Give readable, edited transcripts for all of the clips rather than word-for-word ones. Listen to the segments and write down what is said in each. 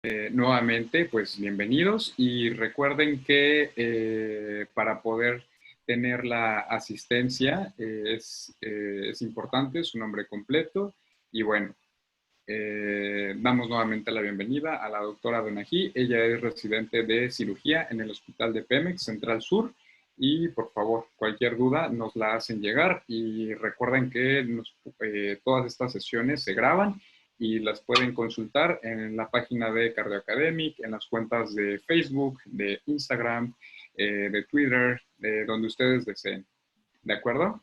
Nuevamente, pues bienvenidos y recuerden que para poder tener la asistencia es importante su nombre completo y bueno, damos nuevamente la bienvenida a la doctora Donají. Ella es residente de cirugía en el Hospital de Pemex Central Sur y por favor, cualquier duda nos la hacen llegar y recuerden que todas estas sesiones se graban y las pueden consultar en la página de Cardioacademic, en las cuentas de Facebook, de Instagram, de Twitter, de donde ustedes deseen. ¿De acuerdo?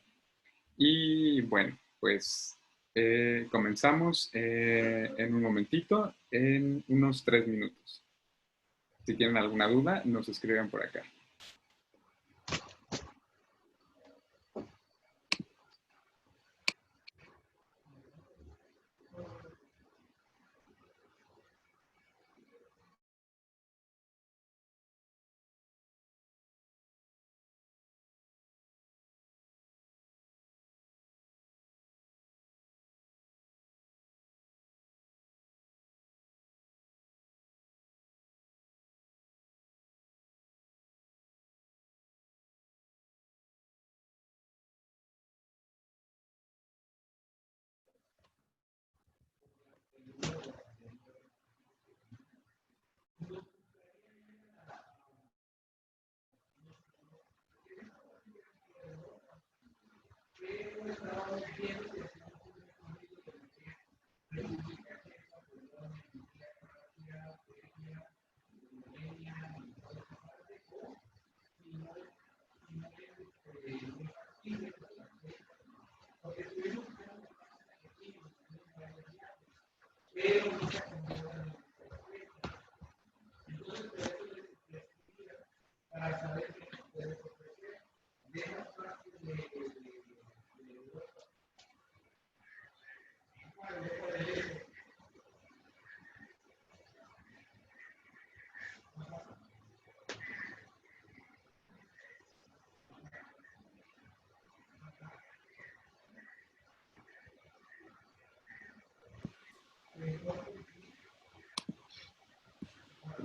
Y bueno, pues comenzamos en un momentito, en unos 3 minutos. Si tienen alguna duda, nos escriben por acá.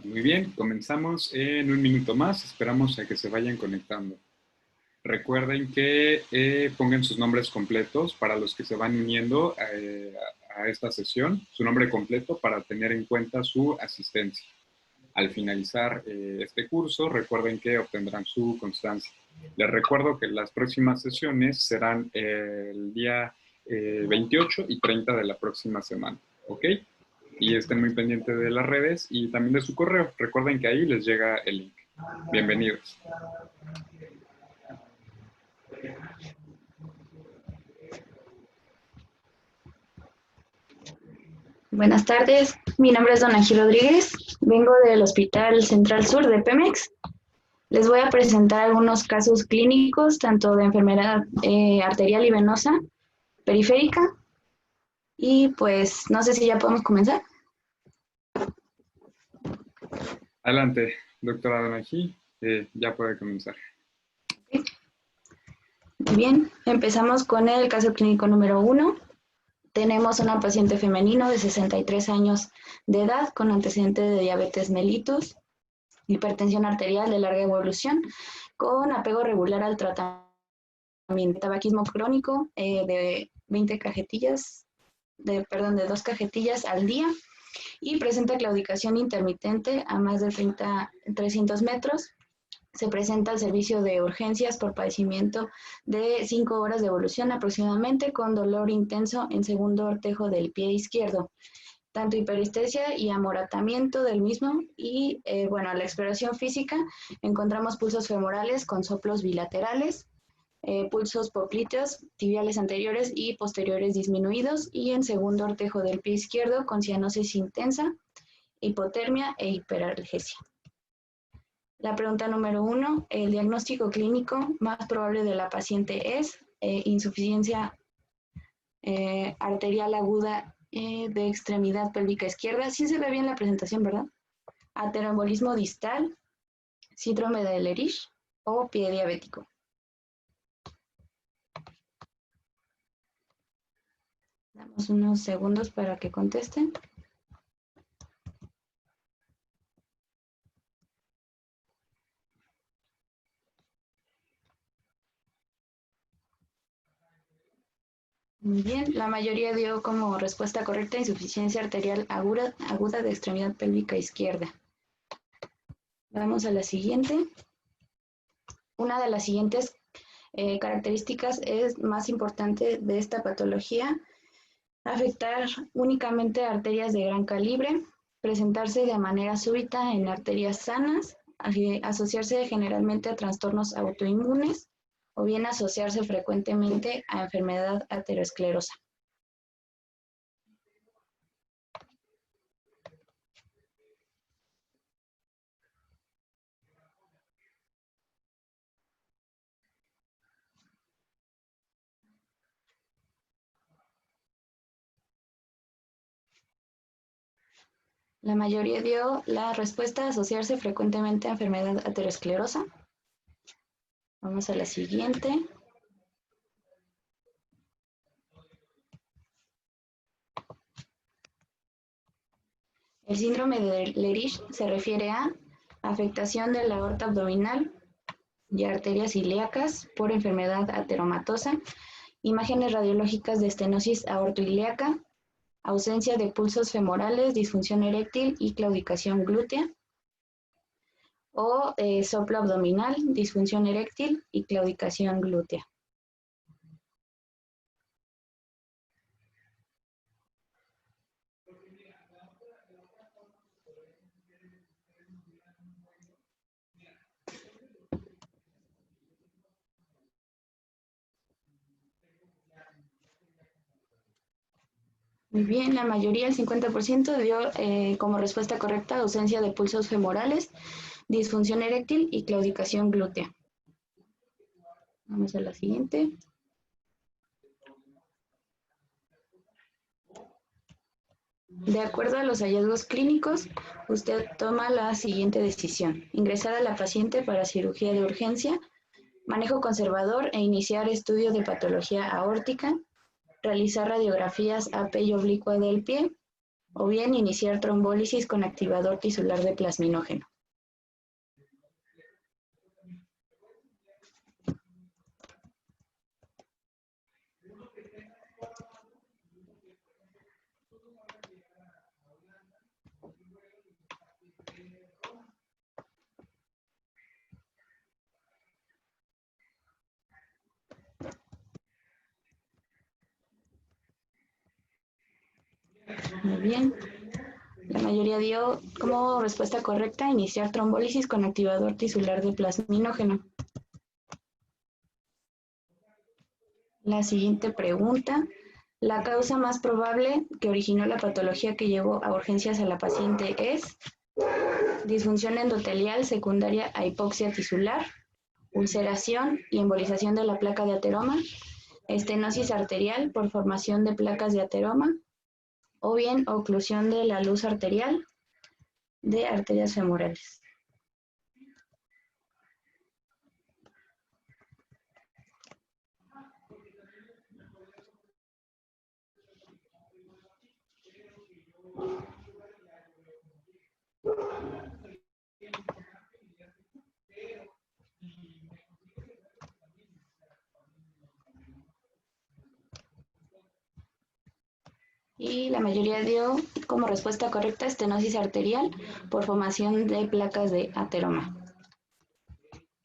Muy bien, comenzamos en un minuto más. Esperamos a que se vayan conectando. Recuerden que pongan sus nombres completos para los que se van uniendo a esta sesión, su nombre completo para tener en cuenta su asistencia. Al finalizar este curso, recuerden que obtendrán su constancia. Les recuerdo que las próximas sesiones serán el día 28 y 30 de la próxima semana, ¿ok? Y estén muy pendientes de las redes y también de su correo. Recuerden que ahí les llega el link. Bienvenidos. Buenas tardes, mi nombre es Donají Rodríguez, vengo del Hospital Central Sur de Pemex. Les voy a presentar algunos casos clínicos, tanto de enfermedad arterial y venosa periférica. Y pues, no sé si ya podemos comenzar. Adelante, doctora Donají, ya puede comenzar. Muy bien, empezamos con el caso clínico número 1. Tenemos una paciente femenino de 63 años de edad con antecedente de diabetes mellitus, hipertensión arterial de larga evolución, con apego regular al tratamiento, tabaquismo crónico de 20 cajetillas, de 2 cajetillas al día, y presenta claudicación intermitente a más de 300 metros. Se presenta el servicio de urgencias por padecimiento de 5 horas de evolución aproximadamente, con dolor intenso en segundo ortejo del pie izquierdo, tanto hiperestesia y amoratamiento del mismo. Y bueno, a la exploración física encontramos pulsos femorales con soplos bilaterales, pulsos popliteos, tibiales anteriores y posteriores disminuidos, y en segundo ortejo del pie izquierdo con cianosis intensa, hipotermia e hiperalgesia. La pregunta número 1, el diagnóstico clínico más probable de la paciente es insuficiencia arterial aguda de extremidad pélvica izquierda. Sí se ve bien la presentación, ¿verdad? Ateroembolismo distal, síndrome de Ehlers o pie diabético. Damos unos segundos para que contesten. Muy bien, la mayoría dio como respuesta correcta insuficiencia arterial aguda de extremidad pélvica izquierda. Vamos a la siguiente. Una de las siguientes características es más importante de esta patología: afectar únicamente arterias de gran calibre, presentarse de manera súbita en arterias sanas, asociarse generalmente a trastornos autoinmunes o bien asociarse frecuentemente a enfermedad aterosclerosa. La mayoría dio la respuesta: asociarse frecuentemente a enfermedad aterosclerosa. Vamos a la siguiente. El síndrome de Lerich se refiere a afectación de la aorta abdominal y arterias ilíacas por enfermedad ateromatosa, imágenes radiológicas de estenosis aortoilíaca, ausencia de pulsos femorales, disfunción eréctil y claudicación glútea, o soplo abdominal, disfunción eréctil y claudicación glútea. Muy bien, la mayoría, el 50%, dio como respuesta correcta ausencia de pulsos femorales, disfunción eréctil y claudicación glútea. Vamos a la siguiente. De acuerdo a los hallazgos clínicos, usted toma la siguiente decisión: ingresar a la paciente para cirugía de urgencia, manejo conservador e iniciar estudio de patología aórtica, realizar radiografías AP y oblicua del pie, o bien iniciar trombólisis con activador tisular de plasminógeno. Muy bien. La mayoría dio como respuesta correcta iniciar trombólisis con activador tisular de plasminógeno. La siguiente pregunta: la causa más probable que originó la patología que llevó a urgencias a la paciente es disfunción endotelial secundaria a hipoxia tisular, ulceración y embolización de la placa de ateroma, estenosis arterial por formación de placas de ateroma, o bien oclusión de la luz arterial de arterias femorales. Y la mayoría dio como respuesta correcta estenosis arterial por formación de placas de ateroma.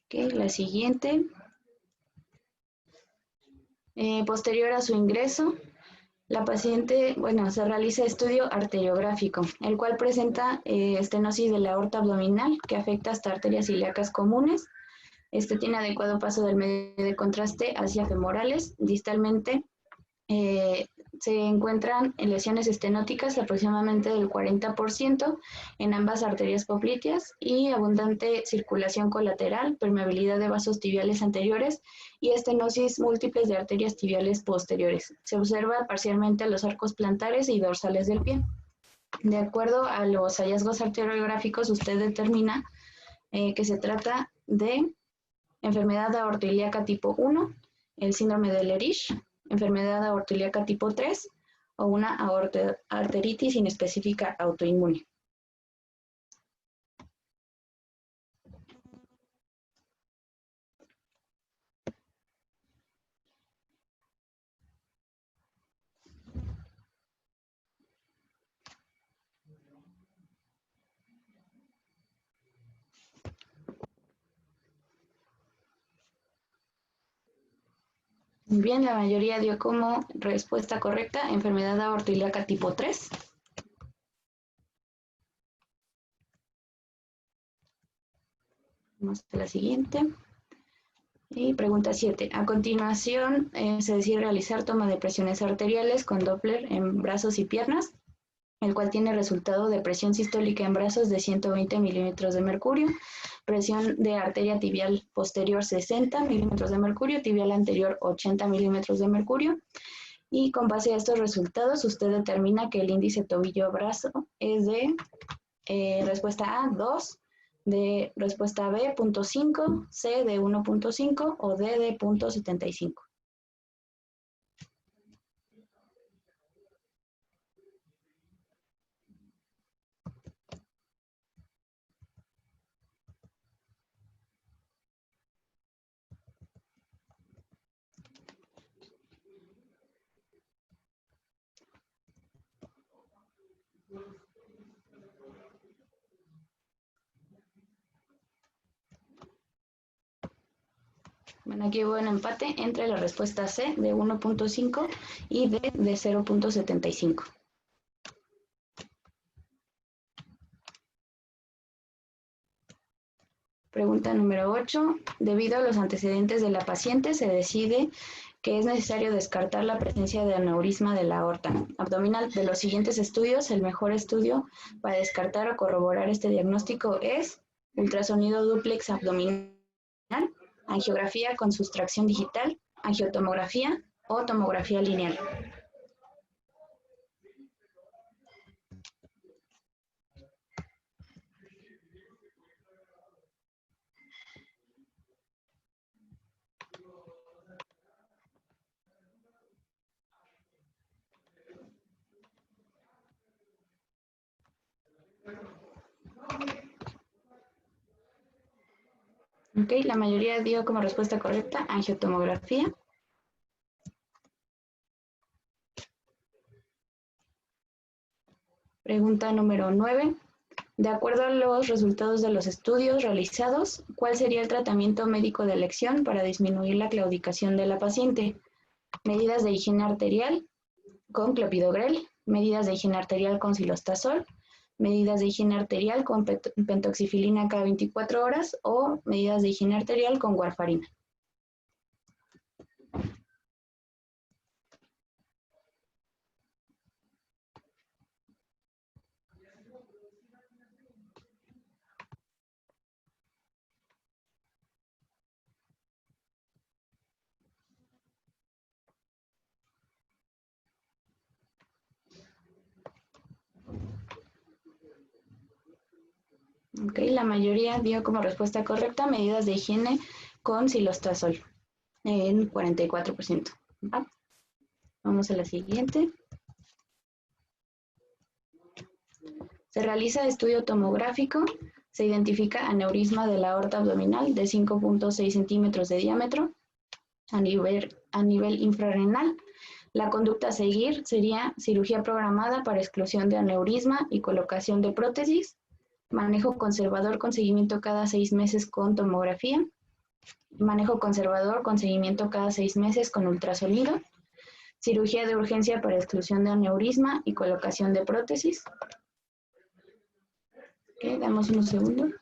Okay, la siguiente. Posterior a su ingreso, la paciente, se realiza estudio arteriográfico, el cual presenta estenosis de la aorta abdominal que afecta hasta arterias ilíacas comunes. Este tiene adecuado paso del medio de contraste hacia femorales. Distalmente se encuentran lesiones estenóticas aproximadamente del 40% en ambas arterias popliteas y abundante circulación colateral, permeabilidad de vasos tibiales anteriores y estenosis múltiples de arterias tibiales posteriores. Se observa parcialmente a los arcos plantares y dorsales del pie. De acuerdo a los hallazgos arteriográficos, usted determina que se trata de enfermedad aortoilíaca tipo 1, el síndrome de Lerich, enfermedad aortoilíaca tipo 3 o una arteritis inespecífica autoinmune. Muy bien, la mayoría dio como respuesta correcta enfermedad aortoilíaca tipo 3. Vamos a la siguiente. Y pregunta 7. A continuación, se decide realizar toma de presiones arteriales con Doppler en brazos y piernas, el cual tiene resultado de presión sistólica en brazos de 120 milímetros de mercurio, presión de arteria tibial posterior 60 milímetros de mercurio, tibial anterior 80 milímetros de mercurio, y con base a estos resultados usted determina que el índice tobillo-brazo es de respuesta A, 2, de respuesta B, 0.5, C de 1.5 o D de 0.75. Bueno, aquí hubo un empate entre la respuesta C de 1.5 y D de 0.75. Pregunta número 8. Debido a los antecedentes de la paciente, se decide que es necesario descartar la presencia de aneurisma de la aorta abdominal. De los siguientes estudios, el mejor estudio para descartar o corroborar este diagnóstico es ultrasonido dúplex abdominal, angiografía con sustracción digital, angiotomografía o tomografía lineal. Ok, la mayoría dio como respuesta correcta angiotomografía. Pregunta número 9. De acuerdo a los resultados de los estudios realizados, ¿cuál sería el tratamiento médico de elección para disminuir la claudicación de la paciente? Medidas de higiene arterial con clopidogrel, medidas de higiene arterial con cilostazol, medidas de higiene arterial con pentoxifilina cada 24 horas o medidas de higiene arterial con warfarina. Ok, la mayoría dio como respuesta correcta medidas de higiene con cilostazol en 44%. ¿Va? Vamos a la siguiente. Se realiza estudio tomográfico, se identifica aneurisma de la aorta abdominal de 5.6 centímetros de diámetro a nivel infrarrenal. La conducta a seguir sería cirugía programada para exclusión de aneurisma y colocación de prótesis, manejo conservador con seguimiento cada 6 meses con tomografía, manejo conservador con seguimiento cada 6 meses con ultrasonido, cirugía de urgencia para exclusión de aneurisma y colocación de prótesis. Ok, damos unos segundos.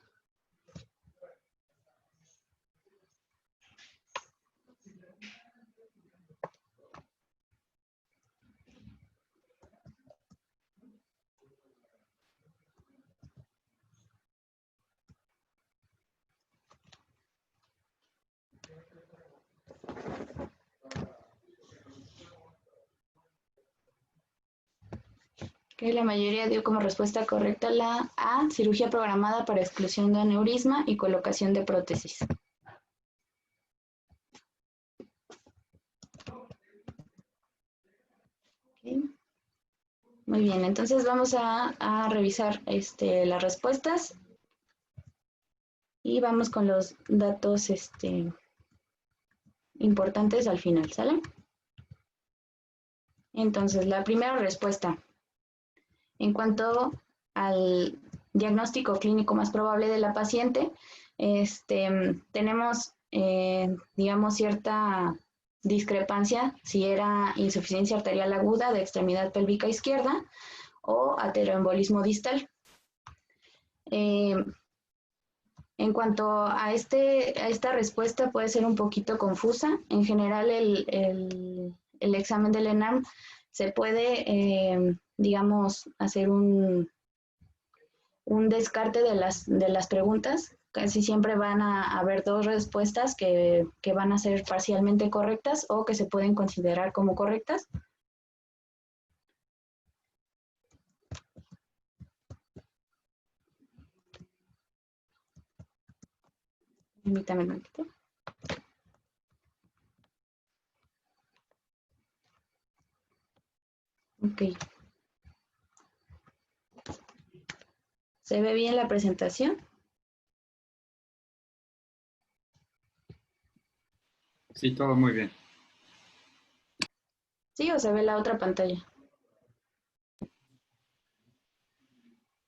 Okay, la mayoría dio como respuesta correcta la A, cirugía programada para exclusión de aneurisma y colocación de prótesis. Okay. Muy bien, entonces vamos a revisar las respuestas y vamos con los datos importantes al final, ¿sale? Entonces, la primera respuesta. En cuanto al diagnóstico clínico más probable de la paciente, tenemos, digamos, cierta discrepancia si era insuficiencia arterial aguda de extremidad pélvica izquierda o ateroembolismo distal. En cuanto a esta respuesta puede ser un poquito confusa. En general, el examen del ENARM se puede, digamos, hacer un descarte de las preguntas. Casi siempre van a haber dos respuestas que van a ser parcialmente correctas o que se pueden considerar como correctas. Permítame un momentito. Ok. ¿Se ve bien la presentación? Sí, todo muy bien. ¿Sí o se ve la otra pantalla?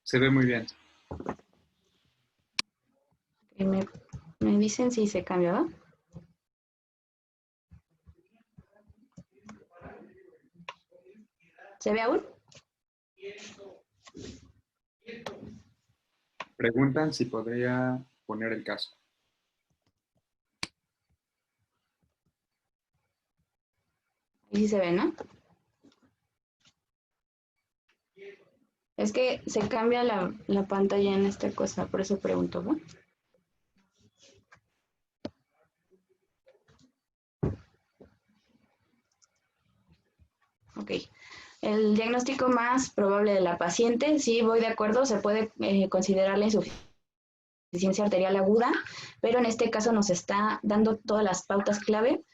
Se ve muy bien. Me dicen si se cambia, ¿va? ¿Se ve aún? Preguntan si podría poner el caso. Ahí sí se ve, ¿no? Es que se cambia la pantalla en esta cosa, por eso pregunto, ¿no? Ok. El diagnóstico más probable de la paciente, sí voy de acuerdo, se puede considerar la insuficiencia arterial aguda, pero en este caso nos está dando todas las pautas clave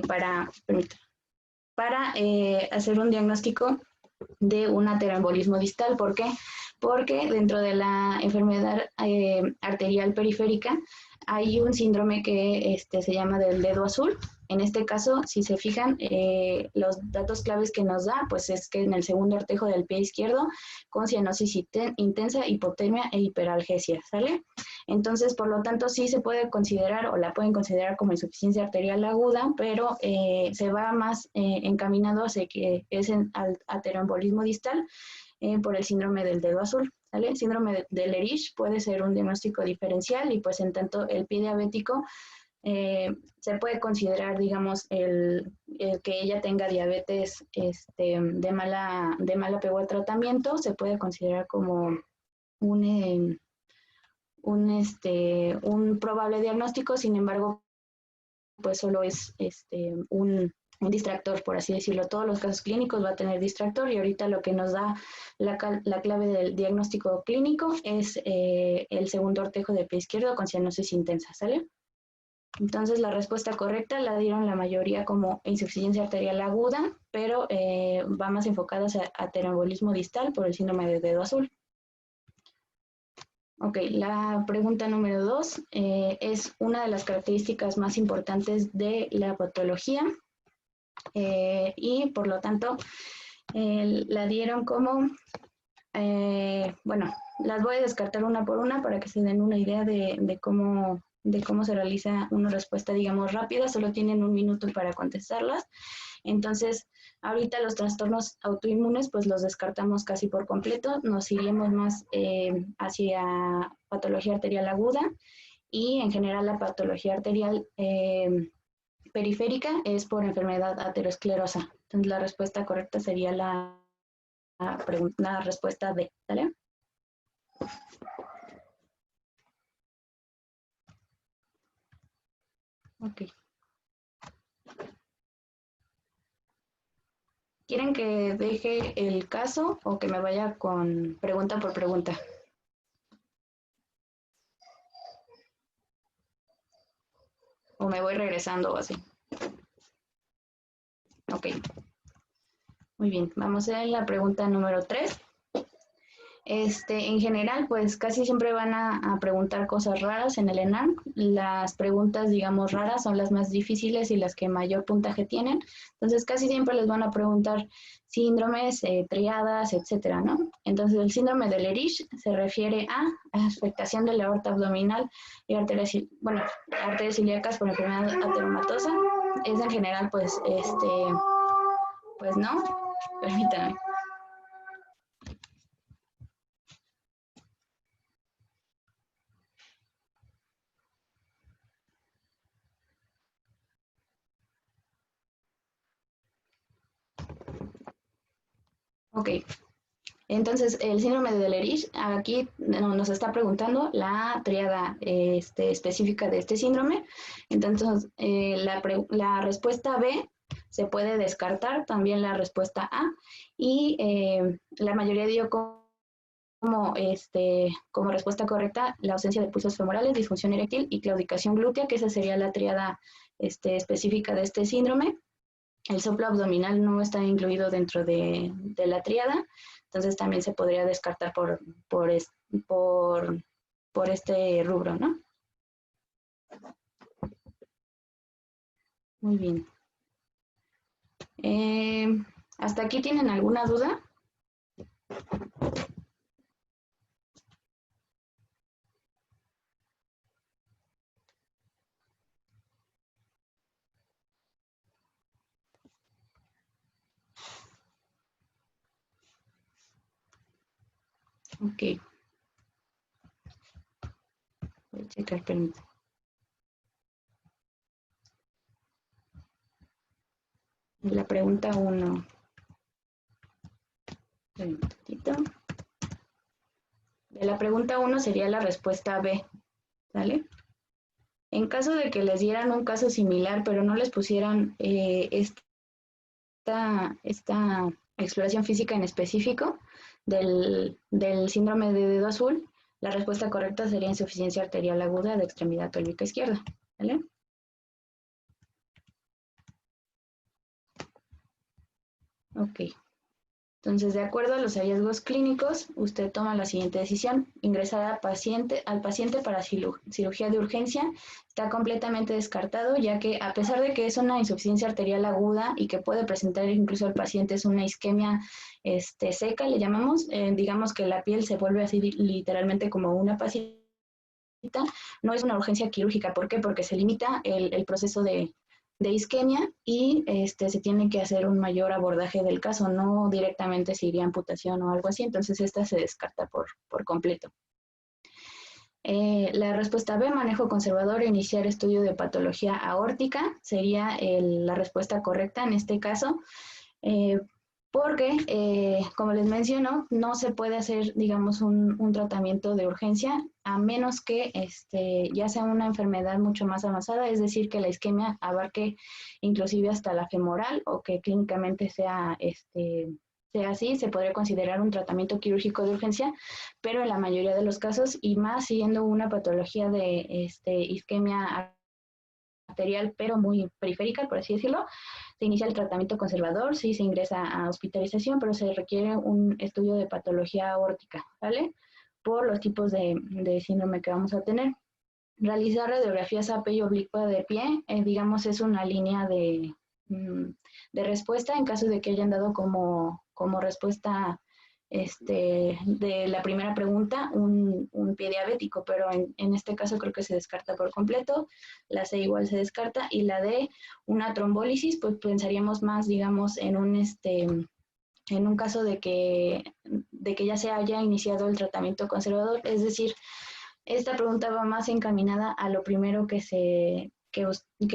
para hacer un diagnóstico de un ateroembolismo distal. ¿Por qué? Porque dentro de la enfermedad arterial periférica hay un síndrome que se llama del dedo azul. En este caso, si se fijan, los datos claves que nos da, pues es que en el segundo artejo del pie izquierdo, con cianosis intensa, hipotermia e hiperalgesia, ¿sale? Entonces, por lo tanto, sí se puede considerar o la pueden considerar como insuficiencia arterial aguda, pero se va más encaminado hacia que es al ateroembolismo distal por el síndrome del dedo azul. ¿Sale? El síndrome de Lerich puede ser un diagnóstico diferencial y pues en tanto el pie diabético se puede considerar, digamos, el que ella tenga diabetes de mala apego al tratamiento, se puede considerar como un probable diagnóstico. Sin embargo, pues solo es un distractor, por así decirlo. Todos los casos clínicos va a tener distractor y ahorita lo que nos da la clave del diagnóstico clínico es el segundo ortejo del pie izquierdo con cianosis intensa, ¿sale? Entonces la respuesta correcta la dieron la mayoría como insuficiencia arterial aguda, pero va más enfocada hacia ateroembolismo distal por el síndrome de dedo azul. Ok, la pregunta número 2 es una de las características más importantes de la patología y por lo tanto la dieron como, bueno, las voy a descartar una por una para que se den una idea de cómo se realiza una respuesta, digamos, rápida. Solo tienen 1 minuto para contestarlas. Entonces, ahorita los trastornos autoinmunes, pues los descartamos casi por completo. Nos iremos más hacia patología arterial aguda y en general la patología arterial periférica es por enfermedad aterosclerosa. Entonces, la respuesta correcta sería la respuesta D, ¿vale? Ok. ¿Quieren que deje el caso o que me vaya con pregunta por pregunta? ¿O me voy regresando o así? Ok. Muy bien. Vamos a la pregunta número 3. En general, pues casi siempre van a preguntar cosas raras en el ENARM. Las preguntas, digamos, raras son las más difíciles y las que mayor puntaje tienen. Entonces, casi siempre les van a preguntar síndromes, triadas, etcétera, ¿no? Entonces, el síndrome de Lerich se refiere a afectación de la aorta abdominal y arterias ilíacas por enfermedad ateromatosa. es en general, pues no, permítanme. Ok, entonces el síndrome de Delerich, aquí nos está preguntando la tríada específica de este síndrome. Entonces la respuesta B se puede descartar, también la respuesta A, y la mayoría dio como respuesta correcta la ausencia de pulsos femorales, disfunción eréctil y claudicación glútea, que esa sería la tríada específica de este síndrome. El soplo abdominal no está incluido dentro de la tríada, entonces también se podría descartar por este rubro, ¿no? Muy bien. ¿Hasta aquí tienen alguna duda? Ok. Voy a checar, permítanme. La pregunta 1. Un momentito. De la pregunta 1 sería la respuesta B, ¿vale? En caso de que les dieran un caso similar, pero no les pusieran esta exploración física en específico del síndrome de dedo azul, la respuesta correcta sería insuficiencia arterial aguda de extremidad pélvica izquierda, ¿vale? Ok. Entonces, de acuerdo a los hallazgos clínicos, usted toma la siguiente decisión: ingresar al paciente para cirugía de urgencia. Está completamente descartado, ya que a pesar de que es una insuficiencia arterial aguda y que puede presentar incluso al paciente es una isquemia seca, le llamamos, digamos que la piel se vuelve así literalmente como una pasita, no es una urgencia quirúrgica. ¿Por qué? Porque se limita el proceso de isquemia y se tiene que hacer un mayor abordaje del caso, no directamente se iría a amputación o algo así, entonces esta se descarta por completo. La respuesta B, manejo conservador e iniciar estudio de patología aórtica, sería la respuesta correcta en este caso, porque, como les menciono, no se puede hacer, digamos, un tratamiento de urgencia a menos que ya sea una enfermedad mucho más avanzada, es decir, que la isquemia abarque inclusive hasta la femoral o que clínicamente sea así, se podría considerar un tratamiento quirúrgico de urgencia, pero en la mayoría de los casos, y más siendo una patología de isquemia arterial, pero muy periférica, por así decirlo, se inicia el tratamiento conservador, sí se ingresa a hospitalización, pero se requiere un estudio de patología aórtica, ¿vale? Por los tipos de síndrome que vamos a tener. Realizar radiografías AP y oblicua de pie, digamos, es una línea de respuesta en caso de que hayan dado como respuesta de la primera pregunta un pie diabético, pero en este caso creo que se descarta por completo. La C igual se descarta, y la D, una trombólisis, pues pensaríamos más, digamos, en un caso de que ya se haya iniciado el tratamiento conservador, es decir, esta pregunta va más encaminada a lo primero que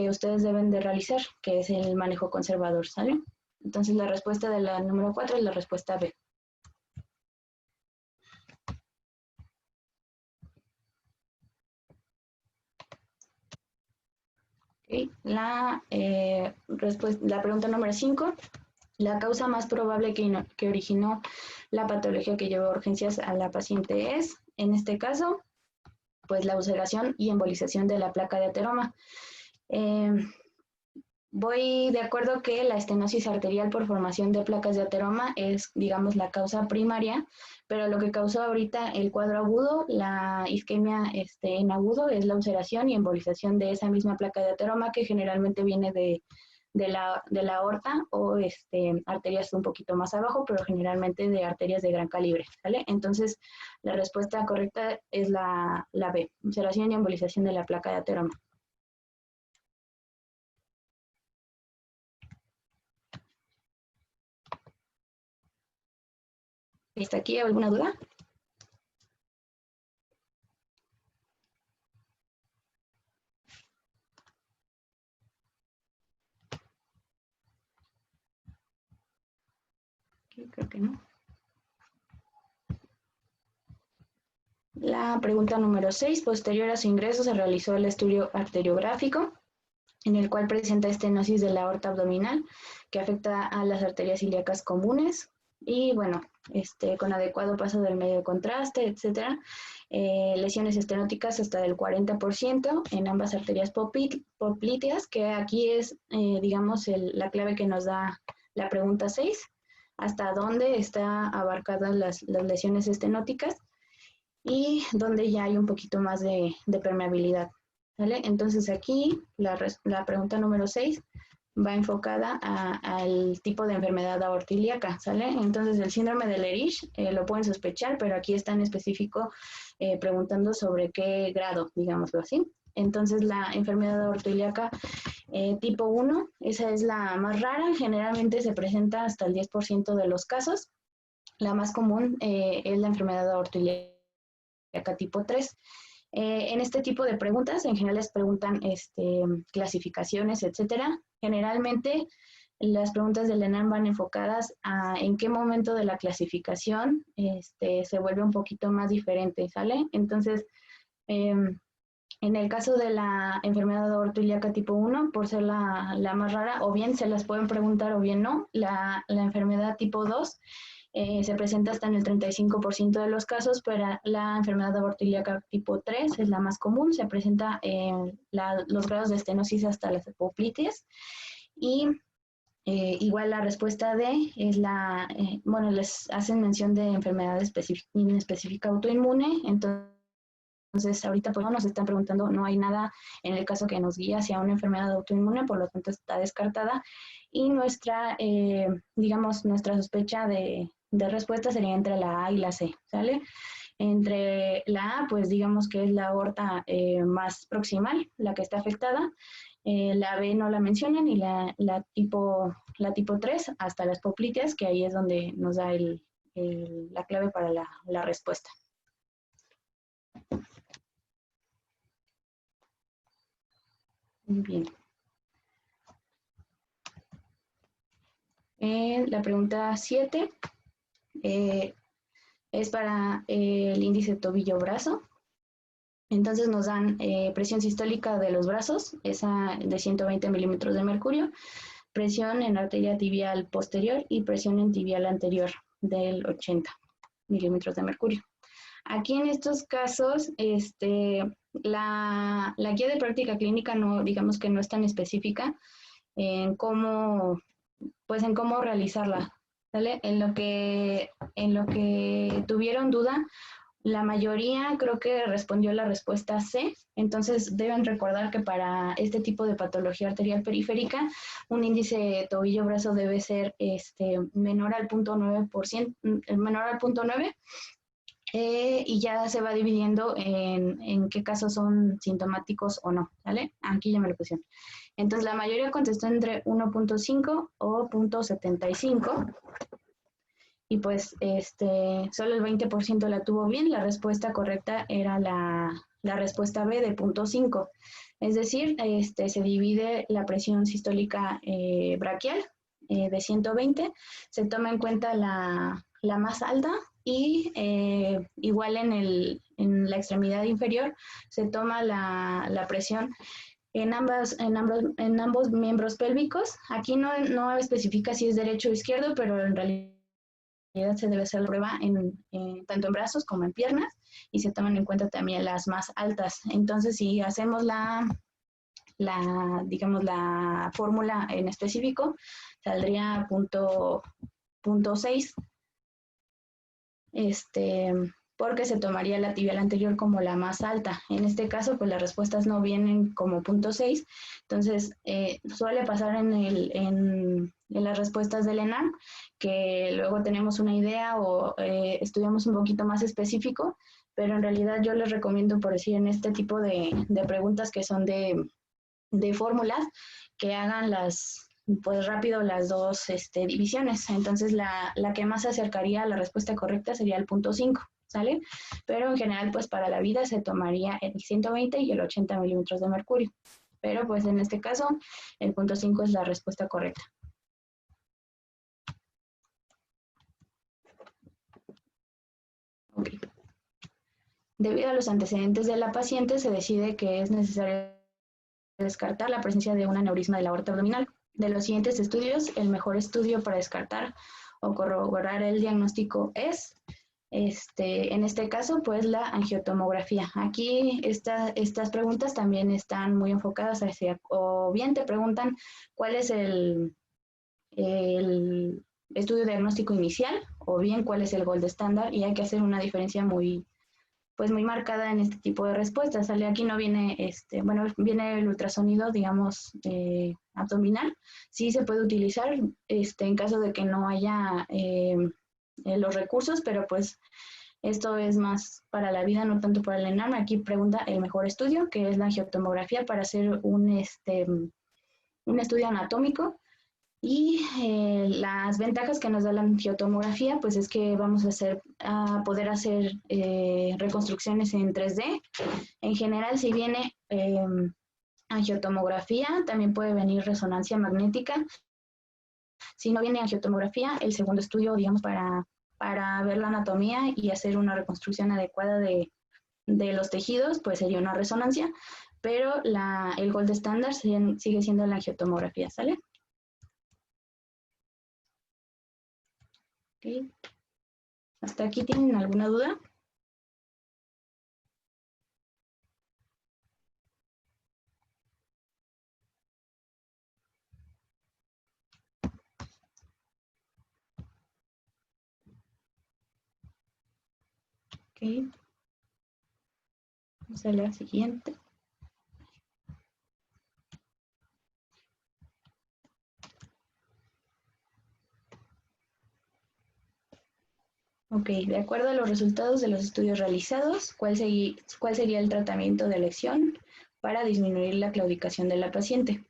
ustedes deben de realizar, que es el manejo conservador, ¿sale? Entonces la respuesta de la número 4 es la respuesta B. Okay. La pregunta número 5, la causa más probable que originó la patología que llevó a urgencias a la paciente es, en este caso, pues la ulceración y embolización de la placa de ateroma. Voy de acuerdo que la estenosis arterial por formación de placas de ateroma es, digamos, la causa primaria, pero lo que causó ahorita el cuadro agudo, la isquemia en agudo, es la ulceración y embolización de esa misma placa de ateroma, que generalmente viene de la aorta o arterias un poquito más abajo, pero generalmente de arterias de gran calibre, ¿vale? Entonces, la respuesta correcta es la B, ulceración y embolización de la placa de ateroma. ¿Está aquí alguna duda? Creo que no. La pregunta número 6. Posterior a su ingreso se realizó el estudio arteriográfico, en el cual presenta estenosis de la aorta abdominal, que afecta a las arterias ilíacas comunes, y bueno, con adecuado paso del medio de contraste, etcétera. Lesiones estenóticas hasta del 40% en ambas arterias popliteas, que aquí es, digamos, la clave que nos da la pregunta 6, hasta dónde están abarcadas las lesiones estenóticas y donde ya hay un poquito más de permeabilidad. ¿Vale? Entonces aquí la pregunta número 6 va enfocada al tipo de enfermedad aortilíaca, ¿sale? Entonces el síndrome de Lerich lo pueden sospechar, pero aquí está en específico preguntando sobre qué grado, digámoslo así. Entonces la enfermedad aortilíaca tipo 1, esa es la más rara, generalmente se presenta hasta el 10% de los casos. La más común es la enfermedad aortilíaca tipo 3. En este tipo de preguntas, en general les preguntan clasificaciones, etcétera. Generalmente las preguntas del ENAM van enfocadas a en qué momento de la clasificación se vuelve un poquito más diferente, ¿sale? Entonces, en el caso de la enfermedad aortilíaca tipo 1, por ser la más rara, o bien se las pueden preguntar o bien no. La enfermedad tipo 2 se presenta hasta en el 35% de los casos, pero la enfermedad aortilíaca tipo 3 es la más común, se presenta los grados de estenosis hasta las popliteas, y igual la respuesta D es bueno, les hacen mención de enfermedad específica autoinmune. Entonces ahorita pues no nos están preguntando, no hay nada en el caso que nos guía hacia una enfermedad autoinmune, por lo tanto está descartada, y digamos, nuestra sospecha de respuesta sería entre la A y la C, ¿sale? Entre la A, pues digamos que es la aorta más proximal, la que está afectada. La B no la mencionan, y la tipo 3 hasta las popliteas, que ahí es donde nos da la clave para la respuesta. Muy bien. La pregunta 7 es para el índice tobillo-brazo. Entonces nos dan presión sistólica de los brazos, esa de 120 milímetros de mercurio, presión en arteria tibial posterior y presión en tibial anterior del 80 milímetros de mercurio. Aquí en estos casos, la guía de práctica clínica no, digamos que no es tan específica en cómo realizarla, ¿vale? En lo que tuvieron duda, la mayoría creo que respondió la respuesta C. Entonces deben recordar que para este tipo de patología arterial periférica, un índice tobillo-brazo debe ser menor al 0.9%, menor al 0.9, y ya se va dividiendo en qué casos son sintomáticos o no, ¿vale? Aquí ya me lo pusieron. Entonces la mayoría contestó entre 1.5 o 0.75. Y pues solo el 20% la tuvo bien. La respuesta correcta era la respuesta B de 0.5. Es decir, se divide la presión sistólica braquial de 120, se toma en cuenta la más alta, y igual en la extremidad inferior se toma la presión en ambos miembros pélvicos. Aquí no especifica si es derecho o izquierdo, pero en realidad se debe hacer la prueba tanto en brazos como en piernas, y se toman en cuenta también las más altas. Entonces, si hacemos digamos, la fórmula en específico, saldría 0.6, porque se tomaría la tibial anterior como la más alta. En este caso, pues las respuestas no vienen como 0.6, entonces suele pasar en las respuestas del ENAM, que luego tenemos una idea o estudiamos un poquito más específico, pero en realidad yo les recomiendo, por decir, en este tipo de preguntas que son de fórmulas, que hagan pues rápido las dos divisiones. Entonces la que más se acercaría a la respuesta correcta sería el punto 5, ¿sale? Pero en general, pues para la vida se tomaría el 120 y el 80 milímetros de mercurio. Pero pues en este caso, el punto 5 es la respuesta correcta. Okay. Debido a los antecedentes de la paciente, se decide que es necesario descartar la presencia de un aneurisma de la aorta abdominal. De los siguientes estudios, el mejor estudio para descartar o corroborar el diagnóstico es, en este caso, pues la angiotomografía. Aquí estas preguntas también están muy enfocadas hacia, o bien te preguntan cuál es el estudio diagnóstico inicial, o bien cuál es el gold estándar, y hay que hacer una diferencia muy marcada en este tipo de respuestas. ¿Sale? Aquí no viene, viene el ultrasonido, digamos, abdominal. Sí se puede utilizar en caso de que no haya los recursos, pero pues esto es más para la vida, no tanto para el ENARM. Aquí pregunta el mejor estudio, que es la angiotomografía, para hacer un estudio anatómico. Y las ventajas que nos da la angiotomografía, pues es que vamos a poder hacer reconstrucciones en 3D. En general, si viene angiotomografía, también puede venir resonancia magnética. Si no viene angiotomografía, el segundo estudio, digamos, para ver la anatomía y hacer una reconstrucción adecuada de los tejidos, pues sería una resonancia, pero el gold estándar sigue siendo la angiotomografía, ¿sale? Okay. ¿Hasta aquí tienen alguna duda? Ok. Vamos a la siguiente. Ok, de acuerdo a los resultados de los estudios realizados, ¿cuál sería el tratamiento de elección para disminuir la claudicación de la paciente?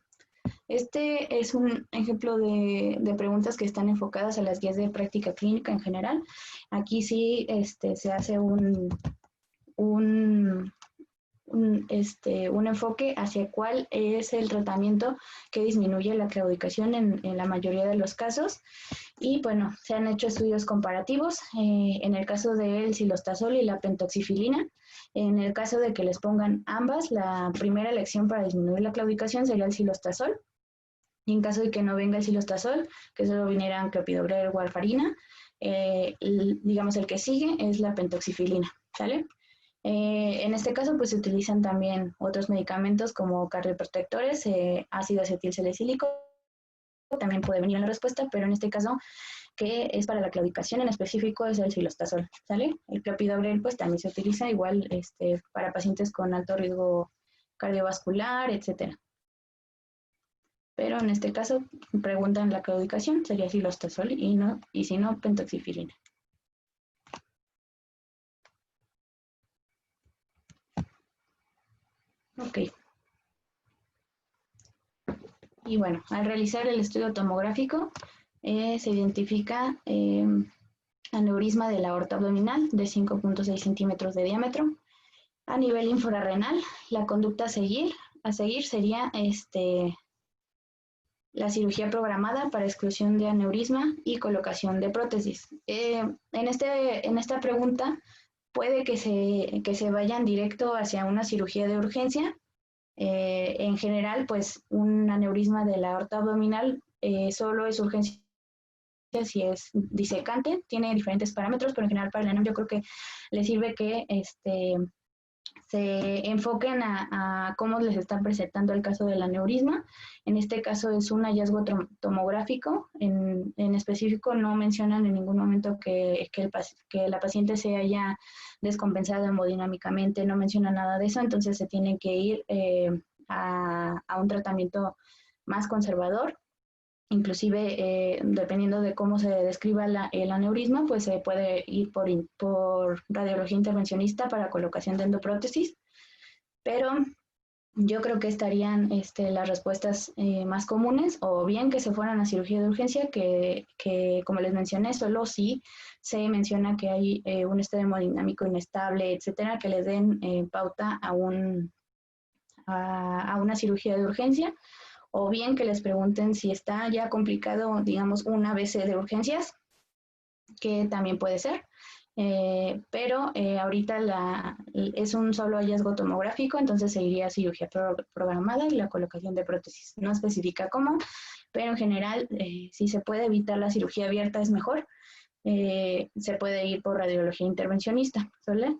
Este es un ejemplo de preguntas que están enfocadas a las guías de práctica clínica en general. Aquí sí se hace un enfoque hacia cuál es el tratamiento que disminuye la claudicación en la mayoría de los casos. Y bueno, se han hecho estudios comparativos en el caso del cilostazol y la pentoxifilina. En el caso de que les pongan ambas, la primera elección para disminuir la claudicación sería el cilostazol. Y en caso de que no venga el cilostazol, que solo vinieran clopidogrel o warfarina, digamos el que sigue es la pentoxifilina, ¿sale? En este caso, pues se utilizan también otros medicamentos como cardioprotectores, ácido acetilsalicílico, también puede venir en la respuesta, pero en este caso, que es para la claudicación en específico, es el cilostazol, ¿sale? El clopidogrel, pues también se utiliza igual para pacientes con alto riesgo cardiovascular, etcétera. Pero en este caso, preguntan la claudicación, sería cilostazol y si no, pentoxifilina. Ok. Y bueno, al realizar el estudio tomográfico, se identifica aneurisma de la aorta abdominal de 5.6 centímetros de diámetro. A nivel infrarrenal, la conducta a seguir sería la cirugía programada para exclusión de aneurisma y colocación de prótesis. En esta pregunta puede que se vayan directo hacia una cirugía de urgencia. En general, pues un aneurisma de la aorta abdominal solo es urgencia si es disecante, tiene diferentes parámetros, pero en general para el ENARM yo creo que les sirve que se enfoquen a cómo les están presentando el caso del aneurisma. En este caso es un hallazgo tomográfico, en específico no mencionan en ningún momento que la paciente se haya descompensado hemodinámicamente, no menciona nada de eso, entonces se tiene que ir a un tratamiento más conservador. Inclusive, dependiendo de cómo se describa el aneurisma, pues se puede ir por radiología intervencionista para colocación de endoprótesis, pero yo creo que estarían las respuestas más comunes, o bien que se fueran a cirugía de urgencia, que como les mencioné, solo si se menciona que hay un estado hemodinámico inestable, etcétera, que les den pauta a una cirugía de urgencia, o bien que les pregunten si está ya complicado, digamos, una ABC de urgencias, que también puede ser. Pero ahorita es un solo hallazgo tomográfico, entonces se iría a cirugía programada y la colocación de prótesis. No especifica cómo, pero en general, si se puede evitar la cirugía abierta es mejor. Se puede ir por radiología intervencionista, ¿vale?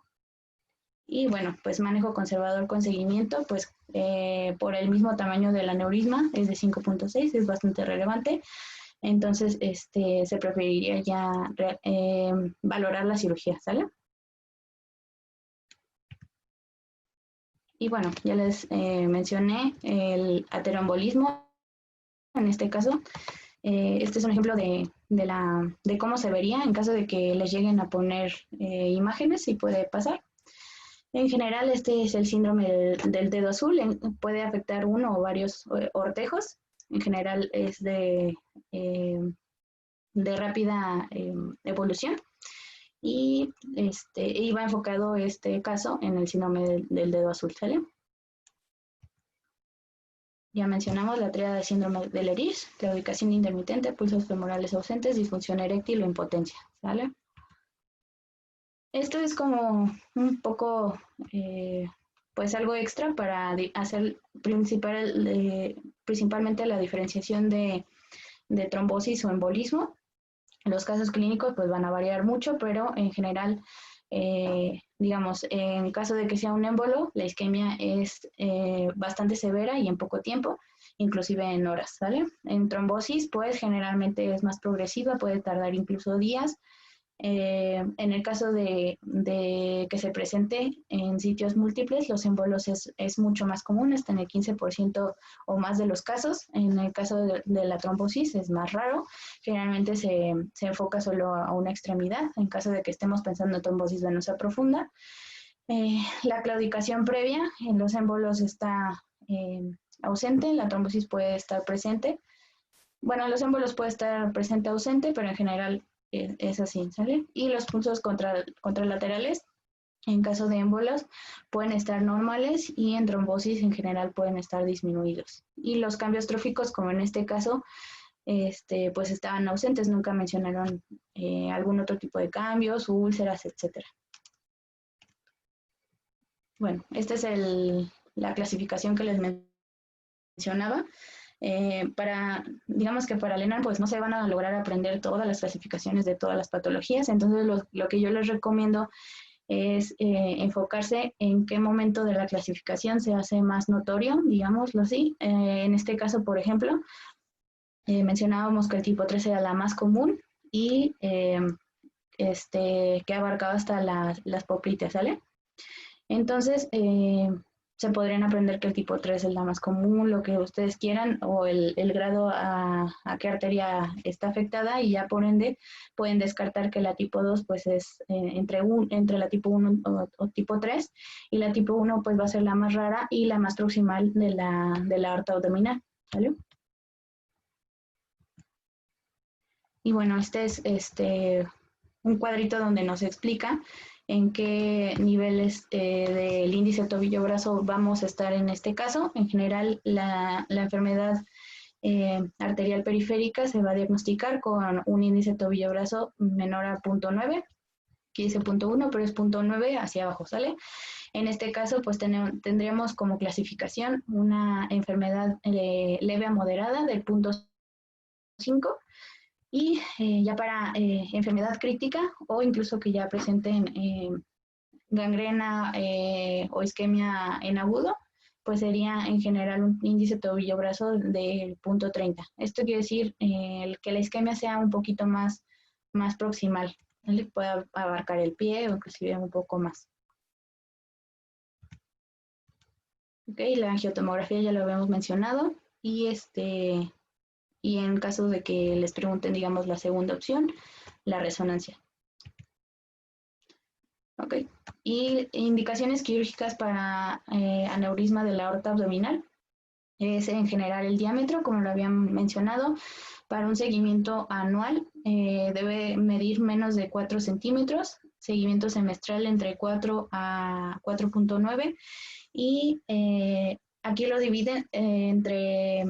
Y bueno, pues manejo conservador con seguimiento, pues por el mismo tamaño del aneurisma, es de 5.6, es bastante relevante. Entonces, se preferiría ya valorar la cirugía, ¿sale? Y bueno, ya les mencioné el aterombolismo, en este caso. Este es un ejemplo de cómo se vería en caso de que les lleguen a poner imágenes, si puede pasar. En general, este es el síndrome del dedo azul. Puede afectar uno o varios ortejos. En general es de rápida evolución. Y iba enfocado este caso en el síndrome del dedo azul, ¿sale? Ya mencionamos la tríada de síndrome de Lerich, claudicación intermitente, pulsos femorales ausentes, disfunción eréctil o impotencia, ¿sale? Esto es como un poco, pues algo extra para hacer principalmente la diferenciación de trombosis o embolismo. Los casos clínicos pues van a variar mucho, pero en general, digamos, en caso de que sea un émbolo, la isquemia es bastante severa y en poco tiempo, inclusive en horas, ¿sale? En trombosis, pues generalmente es más progresiva, puede tardar incluso días. En el caso de que se presente en sitios múltiples, los émbolos es mucho más común, hasta en el 15% o más de los casos. En el caso de la trombosis es más raro, generalmente se enfoca solo a una extremidad, en caso de que estemos pensando en trombosis venosa profunda. La claudicación previa en los émbolos está ausente, la trombosis puede estar presente. Bueno, los émbolos puede estar presente ausente, pero en general es así, ¿sale? Y los pulsos contralaterales, en caso de émbolos, pueden estar normales y en trombosis en general pueden estar disminuidos. Y los cambios tróficos, como en este caso, pues estaban ausentes, nunca mencionaron algún otro tipo de cambios, úlceras, etc. Bueno, esta es la clasificación que les mencionaba. Digamos que para Elena, pues no se van a lograr aprender todas las clasificaciones de todas las patologías, entonces lo que yo les recomiendo es enfocarse en qué momento de la clasificación se hace más notorio, digámoslo así. En este caso, por ejemplo, mencionábamos que el tipo 3 era la más común y que abarcaba hasta las poplitas, ¿sale? Entonces, se podrían aprender que el tipo 3 es la más común, lo que ustedes quieran, o el grado a qué arteria está afectada, y ya por ende pueden descartar que la tipo 2 pues es entre la tipo 1 o tipo 3, y la tipo 1 pues va a ser la más rara y la más proximal de la aorta abdominal, ¿vale? Y bueno, este es un cuadrito donde nos explica en qué niveles del índice tobillo-brazo vamos a estar en este caso. En general, la enfermedad arterial periférica se va a diagnosticar con un índice tobillo-brazo menor a 0.9, aquí dice 0.1, pero es 0.9 hacia abajo, ¿sale? En este caso, pues tendríamos como clasificación una enfermedad leve a moderada del 0.5, y ya para enfermedad crítica o incluso que ya presenten gangrena o isquemia en agudo, pues sería en general un índice tobillo-brazo del 0.30. Esto quiere decir que la isquemia sea un poquito más proximal, ¿vale? Puede abarcar el pie o inclusive un poco más. Ok, la angiotomografía ya lo habíamos mencionado, y y en caso de que les pregunten, digamos, la segunda opción, la resonancia. Ok. Y indicaciones quirúrgicas para aneurisma de la aorta abdominal. Es en general el diámetro, como lo habían mencionado. Para un seguimiento anual debe medir menos de 4 centímetros, seguimiento semestral entre 4 a 4.9 y aquí lo dividen entre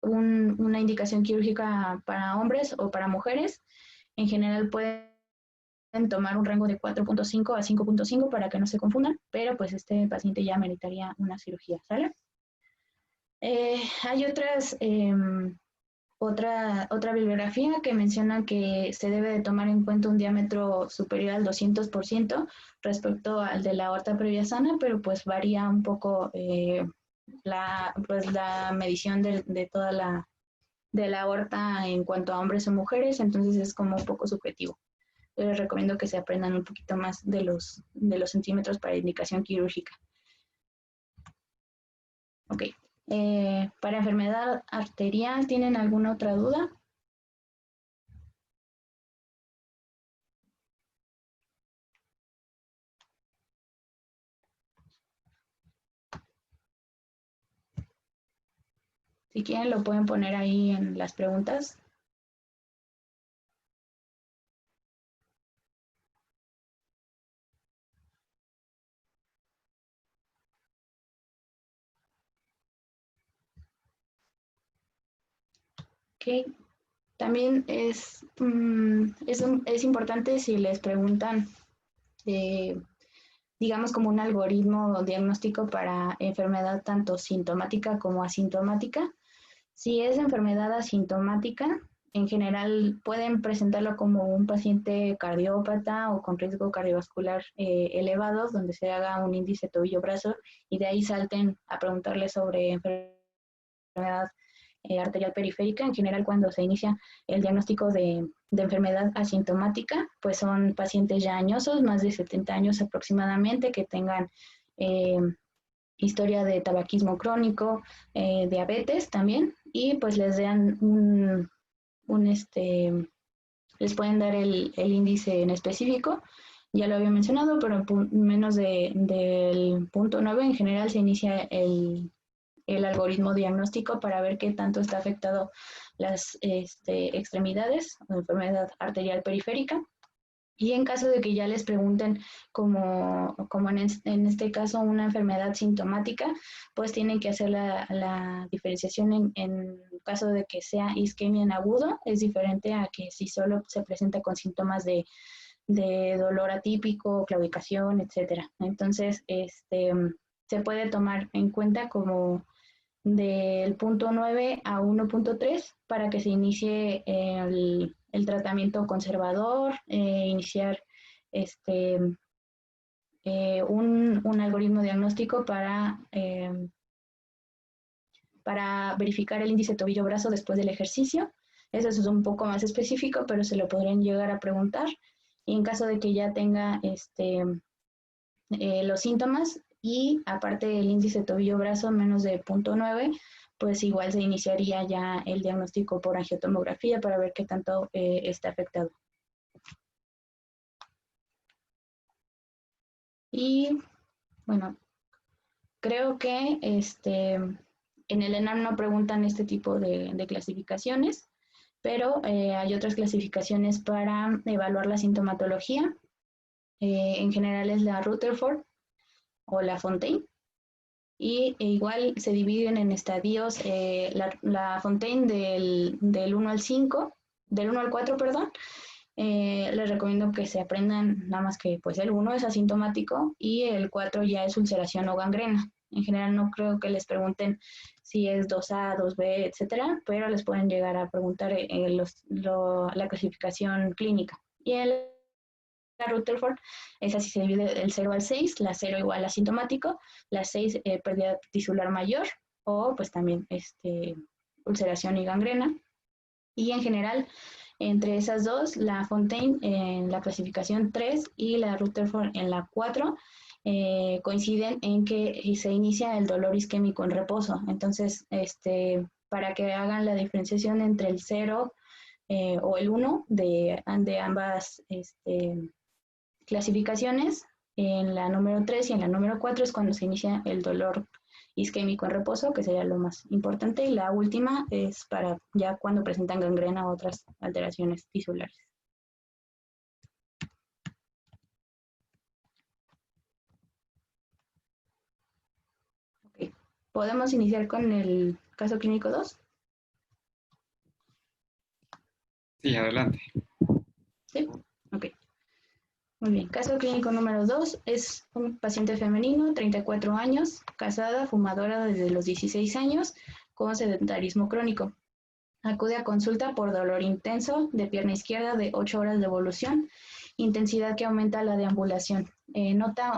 una indicación quirúrgica para hombres o para mujeres. En general pueden tomar un rango de 4.5 a 5.5 para que no se confundan, pero pues este paciente ya meritaría una cirugía, ¿sale? Hay otra bibliografía que menciona que se debe de tomar en cuenta un diámetro superior al 200% respecto al de la aorta previa sana, pero pues varía un poco la medición de toda de la aorta en cuanto a hombres o mujeres, entonces es como un poco subjetivo. Yo les recomiendo que se aprendan un poquito más de los centímetros para indicación quirúrgica. Ok. Para enfermedad arterial, ¿tienen alguna otra duda? Si quieren, lo pueden poner ahí en las preguntas. Ok. También es importante si les preguntan, digamos, como un algoritmo diagnóstico para enfermedad tanto sintomática como asintomática. Si es enfermedad asintomática, en general pueden presentarlo como un paciente cardiópata o con riesgo cardiovascular elevado, donde se haga un índice tobillo-brazo y de ahí salten a preguntarle sobre enfermedad arterial periférica. En general, cuando se inicia el diagnóstico de enfermedad asintomática, pues son pacientes ya añosos, más de 70 años aproximadamente, que tengan historia de tabaquismo crónico, diabetes también, y pues les dan les pueden dar el índice en específico. Ya lo había mencionado, pero menos del punto 9 en general se inicia el algoritmo diagnóstico para ver qué tanto está afectado las extremidades o enfermedad arterial periférica. Y en caso de que ya les pregunten, como en este caso, una enfermedad sintomática, pues tienen que hacer la diferenciación en caso de que sea isquemia en agudo, es diferente a que si solo se presenta con síntomas de dolor atípico, claudicación, etcétera. Entonces, se puede tomar en cuenta como del punto 9 a 1.3 para que se inicie el tratamiento conservador, iniciar un algoritmo diagnóstico para verificar el índice tobillo-brazo después del ejercicio. Eso es un poco más específico, pero se lo podrían llegar a preguntar. Y en caso de que ya tenga los síntomas y aparte el índice tobillo-brazo menos de 0.9, pues igual se iniciaría ya el diagnóstico por angiotomografía para ver qué tanto está afectado. Y bueno, creo que en el ENAM no preguntan este tipo de clasificaciones, pero hay otras clasificaciones para evaluar la sintomatología. En general es la Rutherford o la Fontaine. Y igual se dividen en estadios, la Fontaine del 1 al 5, del 1 al 4, perdón. Les recomiendo que se aprendan nada más que pues el 1 es asintomático y el 4 ya es ulceración o gangrena. En general no creo que les pregunten si es 2A, 2B, etcétera, pero les pueden llegar a preguntar la clasificación clínica. Y la Rutherford es así, se divide del 0 al 6, la 0 igual asintomático, la 6 pérdida tisular mayor o pues también ulceración y gangrena. Y en general, entre esas dos, la Fontaine en la clasificación 3 y la Rutherford en la 4 coinciden en que se inicia el dolor isquémico en reposo. Entonces, para que hagan la diferenciación entre el 0 o el 1 de ambas clasificaciones, En la número 3 y en la número 4 es cuando se inicia el dolor isquémico en reposo, que sería lo más importante, y la última es para ya cuando presentan gangrena u otras alteraciones tisulares. Okay. ¿Podemos iniciar con el caso clínico 2? Sí, adelante. Sí, ok. Muy bien, caso clínico número 2 es un paciente femenino, 34 años, casada, fumadora desde los 16 años, con sedentarismo crónico. Acude a consulta por dolor intenso de pierna izquierda de 8 horas de evolución, intensidad que aumenta la deambulación. Nota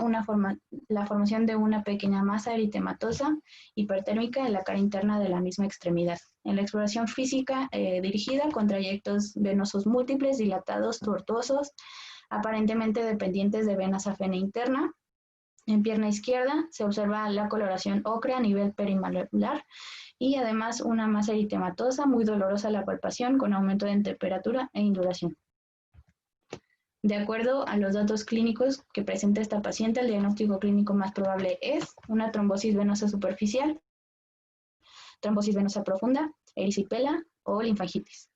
la formación de una pequeña masa eritematosa hipertérmica en la cara interna de la misma extremidad. En la exploración física dirigida con trayectos venosos múltiples, dilatados, tortuosos, aparentemente dependientes de vena safena interna. En pierna izquierda se observa la coloración ocre a nivel perimalar y además una masa eritematosa muy dolorosa a la palpación con aumento de temperatura e induración. De acuerdo a los datos clínicos que presenta esta paciente, el diagnóstico clínico más probable es una trombosis venosa superficial, trombosis venosa profunda, erisipela o linfangitis.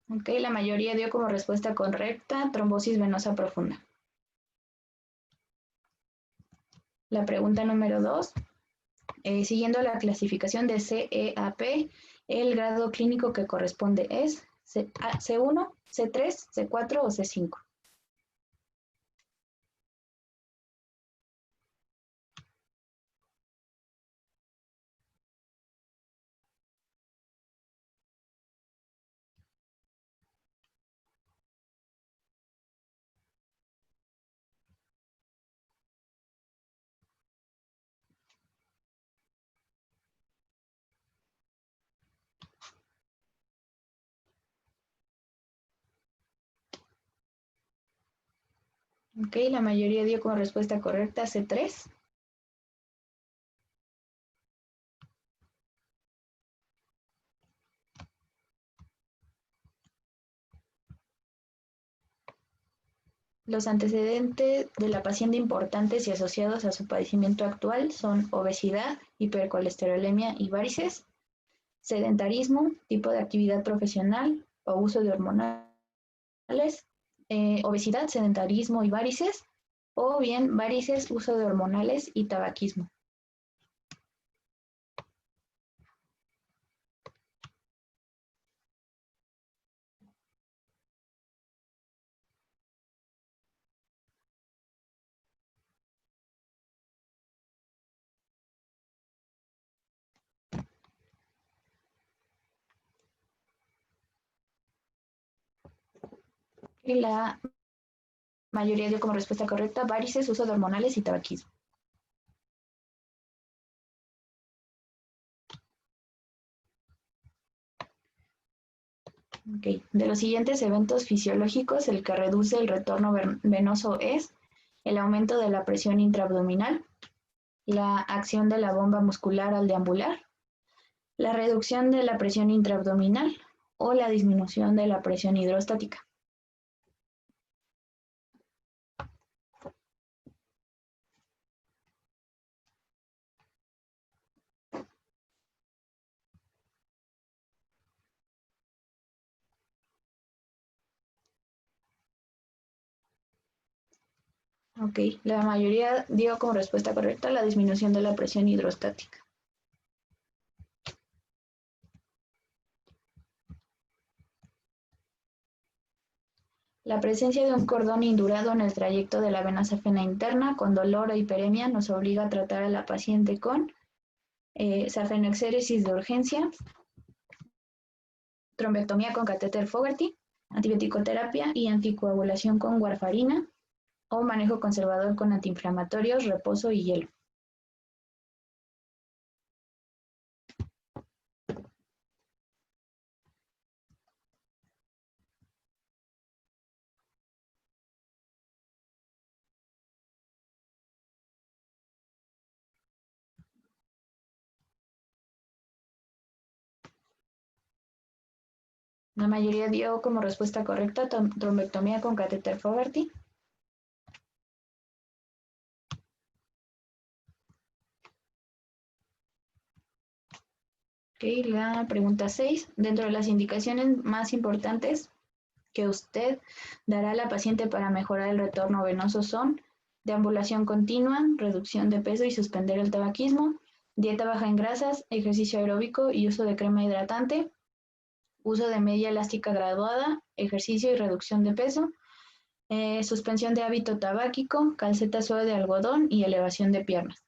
Ok, la mayoría dio como respuesta correcta trombosis venosa profunda. La pregunta número 2. Siguiendo la clasificación de CEAP, el grado clínico que corresponde es C1, C3, C4 o C5. Ok, la mayoría dio como respuesta correcta C3. Los antecedentes de la paciente importantes y asociados a su padecimiento actual son obesidad, hipercolesterolemia y varices, sedentarismo, tipo de actividad profesional o uso de hormonales, obesidad, sedentarismo y varices, o bien varices, uso de hormonales y tabaquismo. Y la mayoría dio como respuesta correcta varices, uso de hormonales y tabaquismo. Okay. De los siguientes eventos fisiológicos, el que reduce el retorno venoso es el aumento de la presión intraabdominal, la acción de la bomba muscular al deambular, la reducción de la presión intraabdominal o la disminución de la presión hidrostática. Ok, la mayoría dio como respuesta correcta la disminución de la presión hidrostática. La presencia de un cordón indurado en el trayecto de la vena safena interna con dolor o hiperemia nos obliga a tratar a la paciente con safenoexéresis de urgencia, trombectomía con catéter Fogarty, antibiótico-terapia y anticoagulación con warfarina o manejo conservador con antiinflamatorios, reposo y hielo. La mayoría dio como respuesta correcta trombectomía con catéter Fogarty. Okay, la pregunta 6. Dentro de las indicaciones más importantes que usted dará a la paciente para mejorar el retorno venoso son deambulación continua, reducción de peso y suspender el tabaquismo, dieta baja en grasas, ejercicio aeróbico y uso de crema hidratante, uso de media elástica graduada, ejercicio y reducción de peso, suspensión de hábito tabáquico, calceta suave de algodón y elevación de piernas.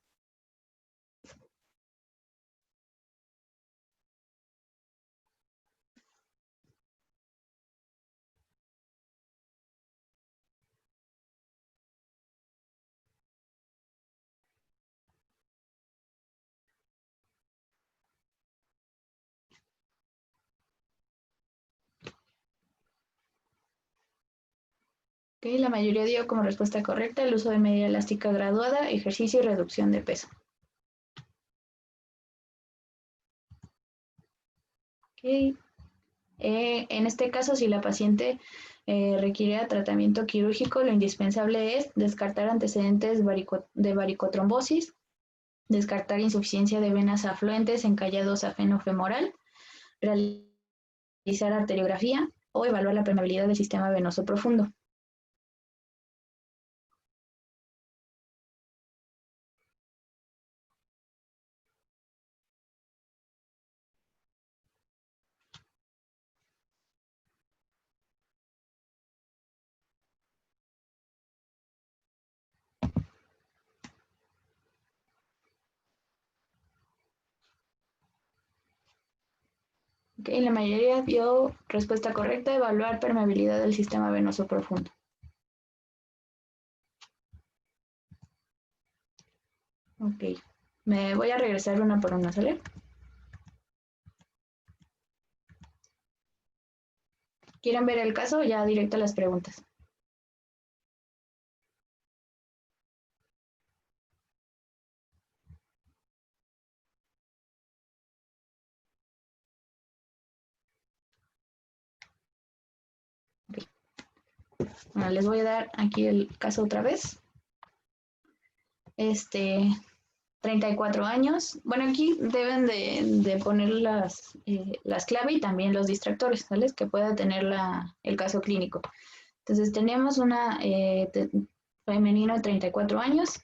Okay, la mayoría dio como respuesta correcta el uso de media elástica graduada, ejercicio y reducción de peso. Okay. En este caso, si la paciente requiere tratamiento quirúrgico, lo indispensable es descartar antecedentes de varicotrombosis, descartar insuficiencia de venas afluentes encallados a fenofemoral, realizar arteriografía o evaluar la permeabilidad del sistema venoso profundo. Okay, la mayoría dio respuesta correcta, evaluar permeabilidad del sistema venoso profundo. Ok, me voy a regresar una por una, ¿sale? ¿Quieren ver el caso o ya directo a las preguntas? Okay. Bueno, les voy a dar aquí el caso otra vez. 34 años. Bueno, aquí deben de poner las claves y también los distractores, ¿sale? Que pueda tener el caso clínico. Entonces, tenemos una femenino de 34 años,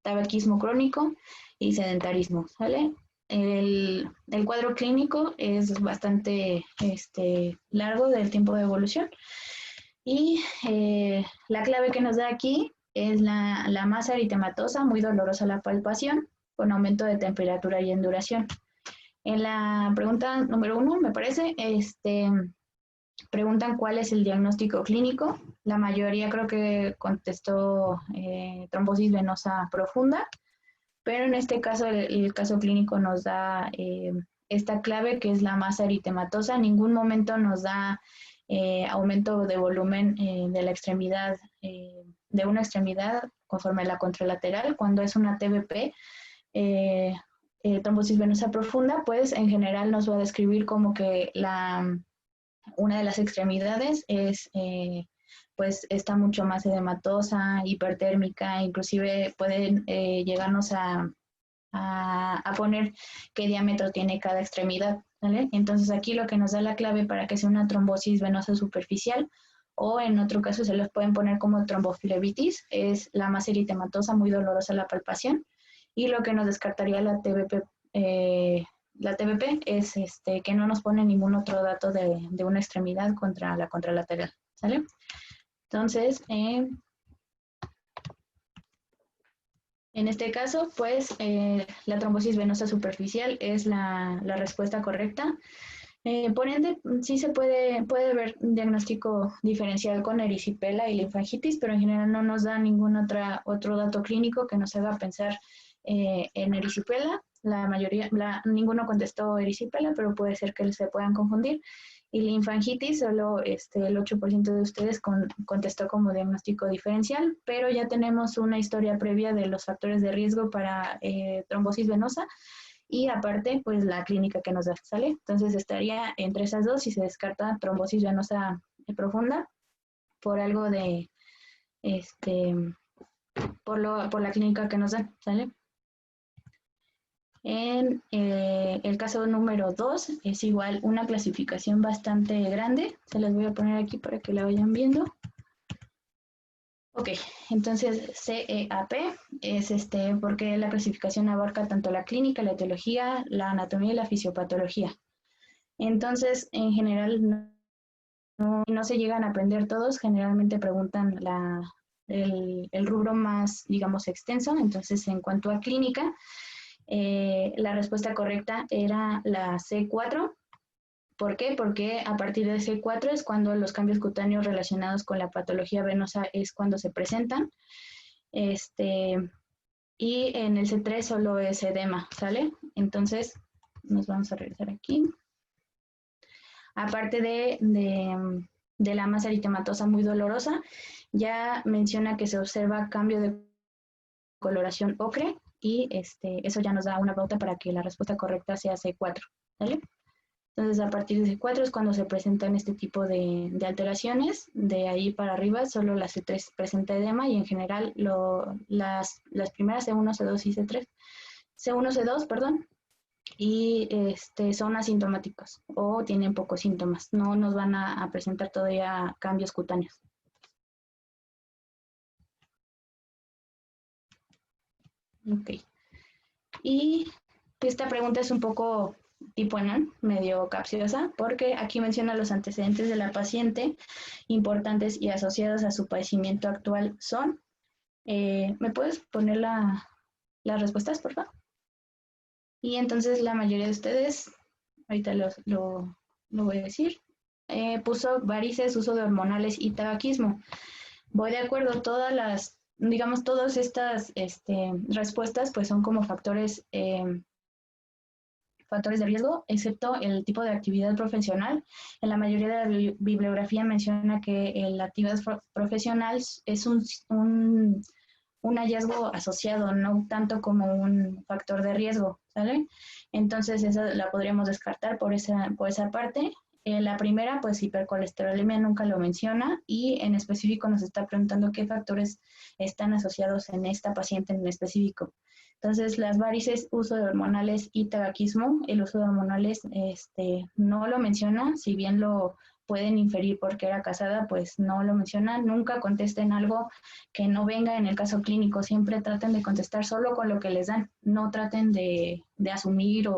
tabaquismo crónico y sedentarismo, ¿sale? El cuadro clínico es bastante largo del tiempo de evolución y la clave que nos da aquí es la masa eritematosa, muy dolorosa la palpación, con aumento de temperatura y en duración. En la pregunta número 1, me parece, preguntan cuál es el diagnóstico clínico. La mayoría creo que contestó trombosis venosa profunda, pero en este caso el caso clínico nos da esta clave que es la masa eritematosa. En ningún momento nos da aumento de volumen de la extremidad, de una extremidad conforme a la contralateral. Cuando es una TBP, trombosis venosa profunda, pues en general nos va a describir como que una de las extremidades pues está mucho más edematosa, hipertérmica, inclusive pueden llegarnos a poner qué diámetro tiene cada extremidad, ¿vale? Entonces aquí lo que nos da la clave para que sea una trombosis venosa superficial o en otro caso se los pueden poner como tromboflebitis, es la masa eritematosa muy dolorosa la palpación y lo que nos descartaría la TBP es que no nos pone ningún otro dato de una extremidad contra la contralateral, ¿sale? Entonces, en este caso, pues la trombosis venosa superficial es la respuesta correcta. Por ende, sí se puede ver un diagnóstico diferencial con erisipela y linfangitis, pero en general no nos da ningún otro dato clínico que nos haga pensar en erisipela. La mayoría, ninguno contestó erisipela, pero puede ser que se puedan confundir. Y linfangitis, solo el 8% de ustedes contestó como diagnóstico diferencial, pero ya tenemos una historia previa de los factores de riesgo para trombosis venosa y aparte, pues la clínica que nos da, ¿sale? Entonces estaría entre esas dos y se descarta trombosis venosa profunda por algo de, por la clínica que nos da, ¿sale? En el caso número 2 es igual una clasificación bastante grande, se las voy a poner aquí para que la vayan viendo. Ok, entonces CEAP es porque la clasificación abarca tanto la clínica, la etiología, la anatomía y la fisiopatología. Entonces, en general, no se llegan a aprender todos, generalmente preguntan el rubro más, digamos, extenso. Entonces, en cuanto a clínica, la respuesta correcta era la C4. ¿Por qué? Porque a partir de C4 es cuando los cambios cutáneos relacionados con la patología venosa es cuando se presentan. Y en el C3 solo es edema, ¿sale? Entonces, nos vamos a regresar aquí. Aparte de la masa eritematosa muy dolorosa, ya menciona que se observa cambio de coloración ocre y eso ya nos da una pauta para que la respuesta correcta sea C4, ¿vale? Entonces, a partir de C4 es cuando se presentan este tipo de alteraciones. De ahí para arriba, solo la C3 presenta edema y en general las primeras C1, C2 y C3, C1, C2, perdón, y son asintomáticos o tienen pocos síntomas. No nos van a presentar todavía cambios cutáneos. Ok. Y esta pregunta es un poco tipo ENAN, medio capciosa, porque aquí menciona los antecedentes de la paciente importantes y asociados a su padecimiento actual son. ¿Me puedes poner las respuestas, por favor? Y entonces la mayoría de ustedes, ahorita lo voy a decir, puso varices, uso de hormonales y tabaquismo. Voy de acuerdo, todas estas respuestas pues son como factores de riesgo, excepto el tipo de actividad profesional. En la mayoría de la bibliografía menciona que la actividad profesional es un hallazgo asociado, no tanto como un factor de riesgo, ¿sale? Entonces esa la podríamos descartar por esa parte. La primera, pues hipercolesterolemia nunca lo menciona y en específico nos está preguntando qué factores están asociados en esta paciente en específico. Entonces, las varices, uso de hormonales y tabaquismo, el uso de hormonales no lo menciona, si bien lo pueden inferir porque era casada, pues no lo menciona. Nunca contesten algo que no venga en el caso clínico, siempre traten de contestar solo con lo que les dan, no traten de asumir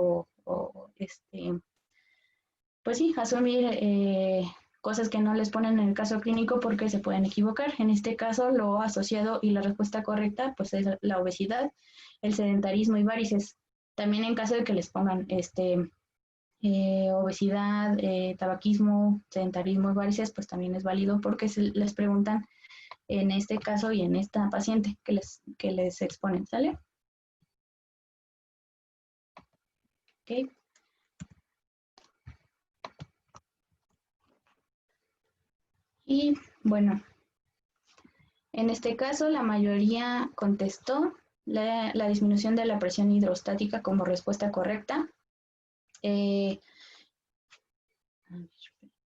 pues sí, asumir cosas que no les ponen en el caso clínico porque se pueden equivocar. En este caso, lo asociado y la respuesta correcta, pues es la obesidad, el sedentarismo y varices. También en caso de que les pongan obesidad, tabaquismo, sedentarismo y varices, pues también es válido porque les preguntan en este caso y en esta paciente que les exponen, ¿sale? Ok. Y bueno, en este caso la mayoría contestó la disminución de la presión hidrostática como respuesta correcta.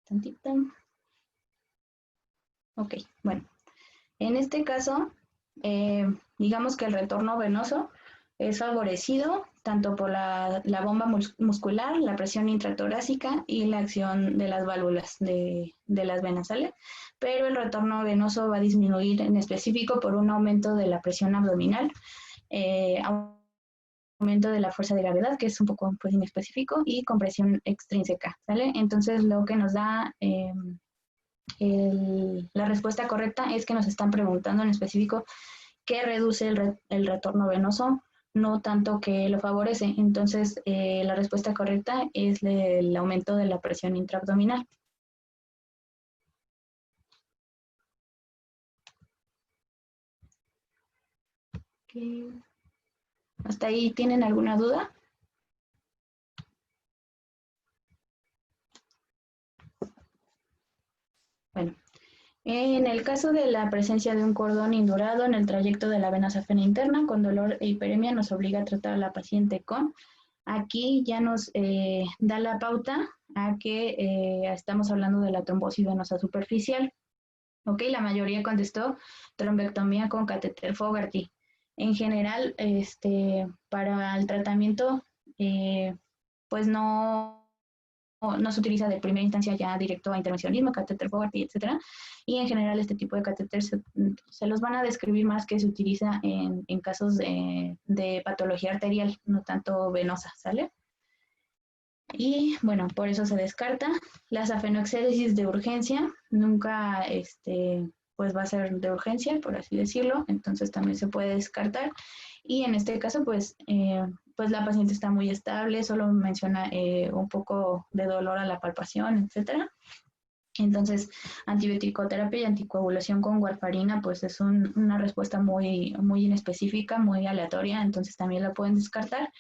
Tantito. Ok, bueno. En este caso, digamos que el retorno venoso es favorecido tanto por la bomba muscular, la presión intratorácica y la acción de las válvulas de las venas, ¿sale? Pero el retorno venoso va a disminuir en específico por un aumento de la presión abdominal, aumento de la fuerza de gravedad, que es un poco pues, inespecífico, y compresión extrínseca, ¿sale? Entonces, lo que nos da la respuesta correcta es que nos están preguntando en específico qué reduce el retorno venoso, no tanto que lo favorece. Entonces, la respuesta correcta es el aumento de la presión intraabdominal. Okay. ¿Hasta ahí tienen alguna duda? Bueno, en el caso de la presencia de un cordón indurado en el trayecto de la vena safena interna con dolor e hiperemia, nos obliga a tratar a la paciente con Aquí ya nos da la pauta a que estamos hablando de la trombosis venosa superficial. Ok, la mayoría contestó trombectomía con catéter Fogarty. En general, para el tratamiento, pues no se utiliza de primera instancia ya directo a intervencionismo, catéter Fogarty, etcétera. Y en general este tipo de catéter se los van a describir más que se utiliza en casos de patología arterial, no tanto venosa, ¿sale? Y bueno, por eso se descarta. La safenoxéresis de urgencia nunca pues va a ser de urgencia, por así decirlo, entonces también se puede descartar. Y en este caso, pues la paciente está muy estable, solo menciona un poco de dolor a la palpación, etcétera. Entonces, antibiótico-terapia y anticoagulación con warfarina, pues es una respuesta muy, muy inespecífica, muy aleatoria, entonces también la pueden descartar.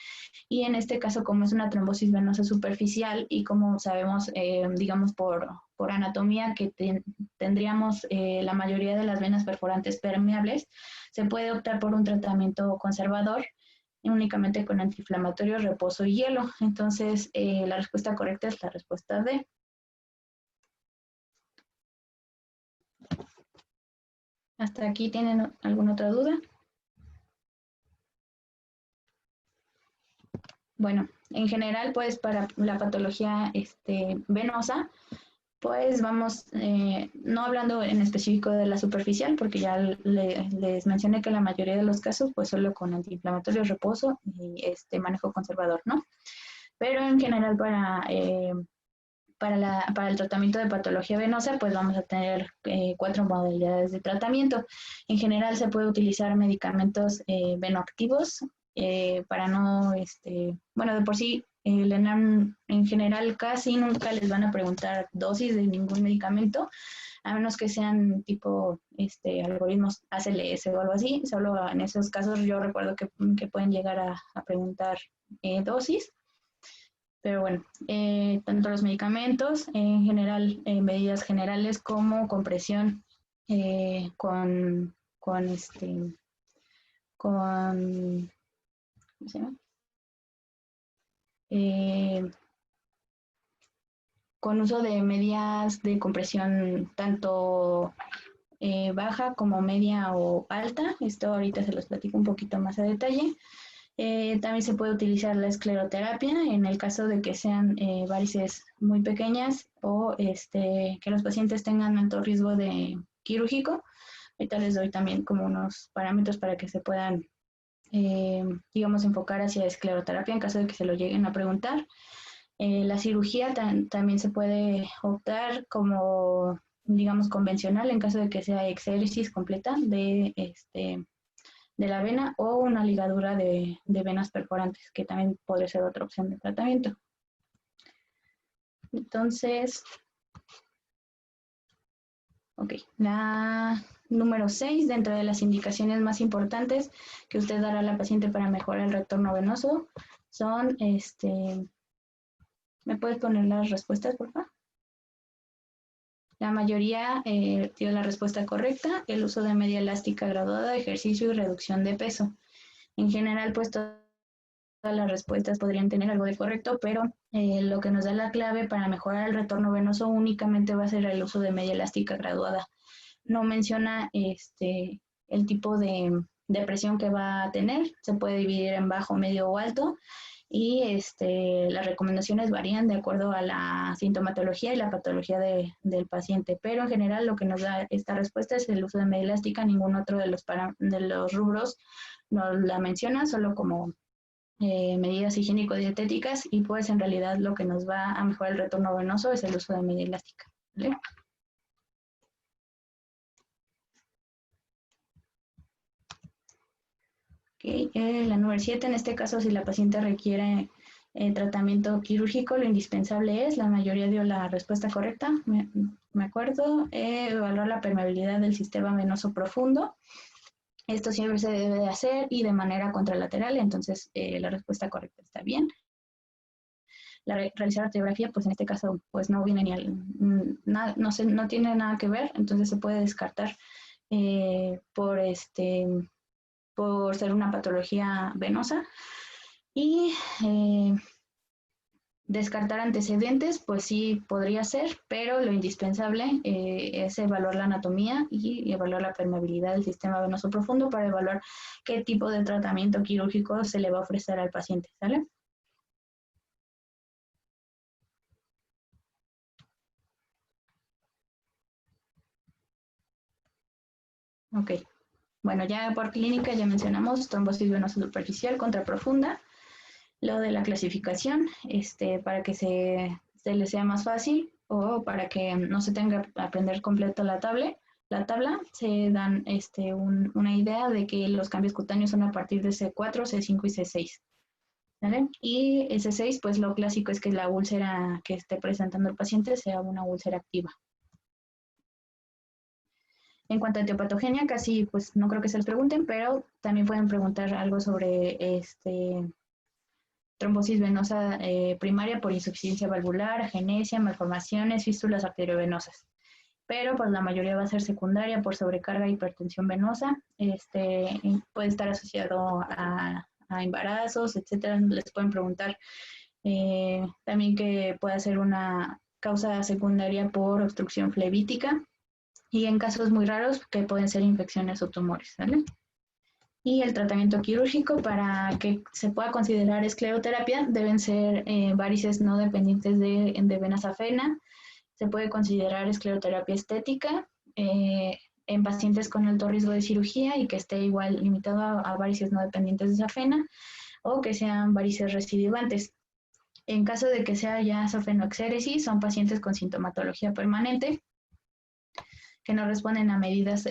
Y en este caso, como es una trombosis venosa superficial y como sabemos, digamos, por anatomía, que tendríamos la mayoría de las venas perforantes permeables, se puede optar por un tratamiento conservador únicamente con antiinflamatorio, reposo y hielo. Entonces, la respuesta correcta es la respuesta D. ¿Hasta aquí tienen alguna otra duda? Bueno, en general, pues para la patología venosa, pues vamos, no hablando en específico de la superficial, porque ya les mencioné que la mayoría de los casos, pues solo con antiinflamatorio, reposo y manejo conservador, ¿no? Pero en general para el tratamiento de patología venosa, pues vamos a tener 4 modalidades de tratamiento. En general se puede utilizar medicamentos venoactivos para no, bueno, de por sí, el ENAM en general casi nunca les van a preguntar dosis de ningún medicamento, a menos que sean tipo algoritmos ACLS o algo así. Solo en esos casos yo recuerdo que pueden llegar a preguntar dosis. Pero bueno, tanto los medicamentos, en general, medidas generales como compresión con ¿cómo se llama? Eh, con uso de medidas de compresión tanto baja como media o alta. Esto ahorita se los platico un poquito más a detalle. También se puede utilizar la escleroterapia en el caso de que sean varices muy pequeñas o que los pacientes tengan alto riesgo de quirúrgico. Ahorita les doy también como unos parámetros para que se puedan, digamos, enfocar hacia escleroterapia en caso de que se lo lleguen a preguntar. La cirugía también se puede optar como, digamos, convencional en caso de que sea exéresis completa de la vena o una ligadura de venas perforantes, que también podría ser otra opción de tratamiento. Entonces, ok, la número 6, dentro de las indicaciones más importantes que usted dará a la paciente para mejorar el retorno venoso, son, ¿me puedes poner las respuestas, por favor? La mayoría dio la respuesta correcta: el uso de media elástica graduada, ejercicio y reducción de peso. En general, pues todas las respuestas podrían tener algo de correcto, pero lo que nos da la clave para mejorar el retorno venoso únicamente va a ser el uso de media elástica graduada. No menciona el tipo de presión que va a tener, se puede dividir en bajo, medio o alto, y las recomendaciones varían de acuerdo a la sintomatología y la patología del paciente, pero en general lo que nos da esta respuesta es el uso de media elástica. Ningún otro de los rubros nos la menciona, solo como medidas higiénico-dietéticas, y pues en realidad lo que nos va a mejorar el retorno venoso es el uso de media elástica, ¿vale? Okay. La número 7, en este caso, si la paciente requiere tratamiento quirúrgico, lo indispensable es, la mayoría dio la respuesta correcta, me acuerdo, evaluar la permeabilidad del sistema venoso profundo. Esto siempre se debe de hacer y de manera contralateral, entonces la respuesta correcta está bien. Realizar radiografía, pues en este caso, pues no viene no tiene nada que ver, entonces se puede descartar por ser una patología venosa. Y descartar antecedentes, pues sí podría ser, pero lo indispensable es evaluar la anatomía y evaluar la permeabilidad del sistema venoso profundo para evaluar qué tipo de tratamiento quirúrgico se le va a ofrecer al paciente, ¿sale? Ok, bueno, ya por clínica ya mencionamos trombosis venosa superficial contra profunda, lo de la clasificación, para que se le sea más fácil o para que no se tenga que aprender completo la tabla se dan una idea de que los cambios cutáneos son a partir de C4, C5 y C6. ¿Vale? Y el C6, pues lo clásico es que la úlcera que esté presentando el paciente sea una úlcera activa. En cuanto a etiopatogenia, casi pues no creo que se les pregunten, pero también pueden preguntar algo sobre trombosis venosa primaria por insuficiencia valvular, agenesia, malformaciones, fístulas arteriovenosas. Pero pues la mayoría va a ser secundaria por sobrecarga e hipertensión venosa. Puede estar asociado a embarazos, etcétera. Les pueden preguntar también que puede ser una causa secundaria por obstrucción flevítica y en casos muy raros que pueden ser infecciones o tumores, ¿vale? Y el tratamiento quirúrgico para que se pueda considerar escleroterapia deben ser varices no dependientes de vena safena. Se puede considerar escleroterapia estética en pacientes con alto riesgo de cirugía y que esté igual limitado a varices no dependientes de safena o que sean varices recidivantes. En caso de que sea ya safenoexéresis, son pacientes con sintomatología permanente que no responden a medidas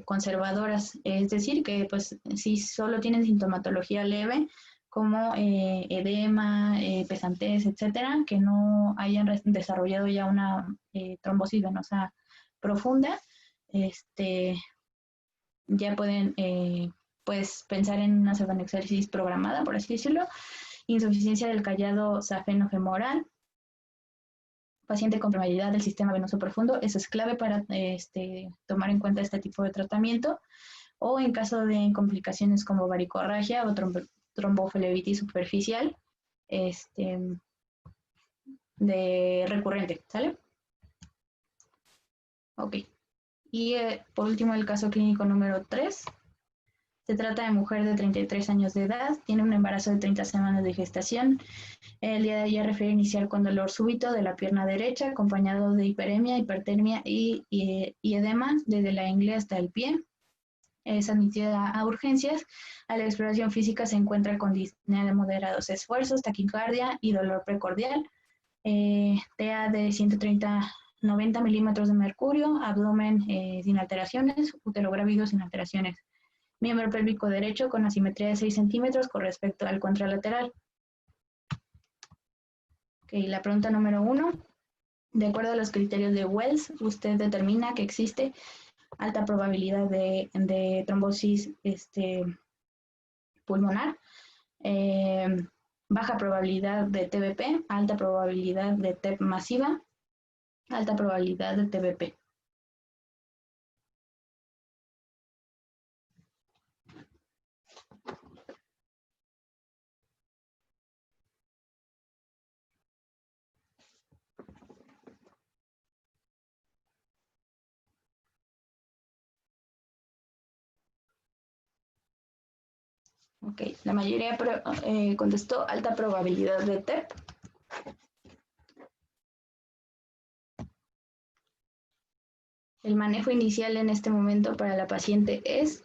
conservadoras, es decir, que pues si solo tienen sintomatología leve, como edema, pesantez, etcétera, que no hayan desarrollado ya una trombosis venosa profunda, ya pueden pues pensar en una safenoexéresis programada, por así decirlo, insuficiencia del callado safeno-femoral, paciente con permeabilidad del sistema venoso profundo, eso es clave para tomar en cuenta este tipo de tratamiento, o en caso de complicaciones como varicorragia o tromboflebitis superficial de recurrente, ¿sale? Ok. Y por último, el caso clínico número 3. Se trata de mujer de 33 años de edad, tiene un embarazo de 30 semanas de gestación. El día de ayer refiere iniciar con dolor súbito de la pierna derecha, acompañado de hiperemia, hipertermia y edema desde la ingle hasta el pie. Es admitida a urgencias. A la exploración física se encuentra con disnea de moderados esfuerzos, taquicardia y dolor precordial. TA de 130-90 milímetros de mercurio, abdomen sin alteraciones, útero grávido sin alteraciones. Miembro pélvico derecho con asimetría de 6 centímetros con respecto al contralateral. Okay, la pregunta número 1. De acuerdo a los criterios de Wells, usted determina que existe alta probabilidad de trombosis pulmonar, baja probabilidad de TBP, alta probabilidad de TEP masiva, alta probabilidad de TBP. Ok, la mayoría contestó alta probabilidad de TEP. El manejo inicial en este momento para la paciente es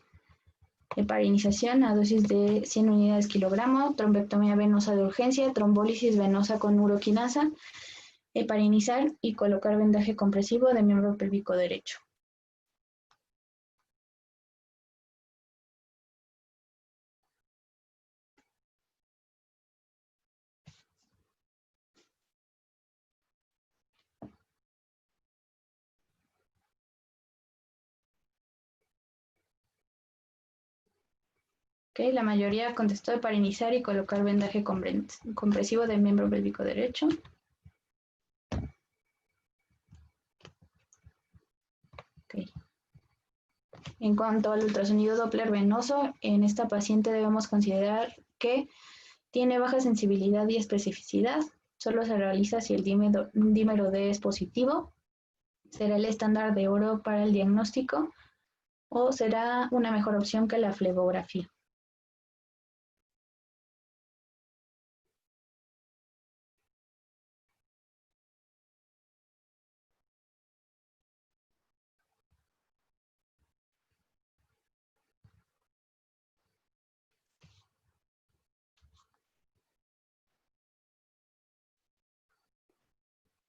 heparinización a dosis de 100 unidades kilogramo, trombectomía venosa de urgencia, trombólisis venosa con uroquinasa, heparinizar y colocar vendaje compresivo de miembro pélvico derecho. Okay, la mayoría contestó heparinizar y colocar vendaje compresivo del miembro pélvico derecho. Okay. En cuanto al ultrasonido Doppler venoso, en esta paciente debemos considerar que Tiene baja sensibilidad y especificidad. Solo se realiza si el dímero D es positivo. Será el estándar de oro para el diagnóstico o será una mejor opción que la flebografía.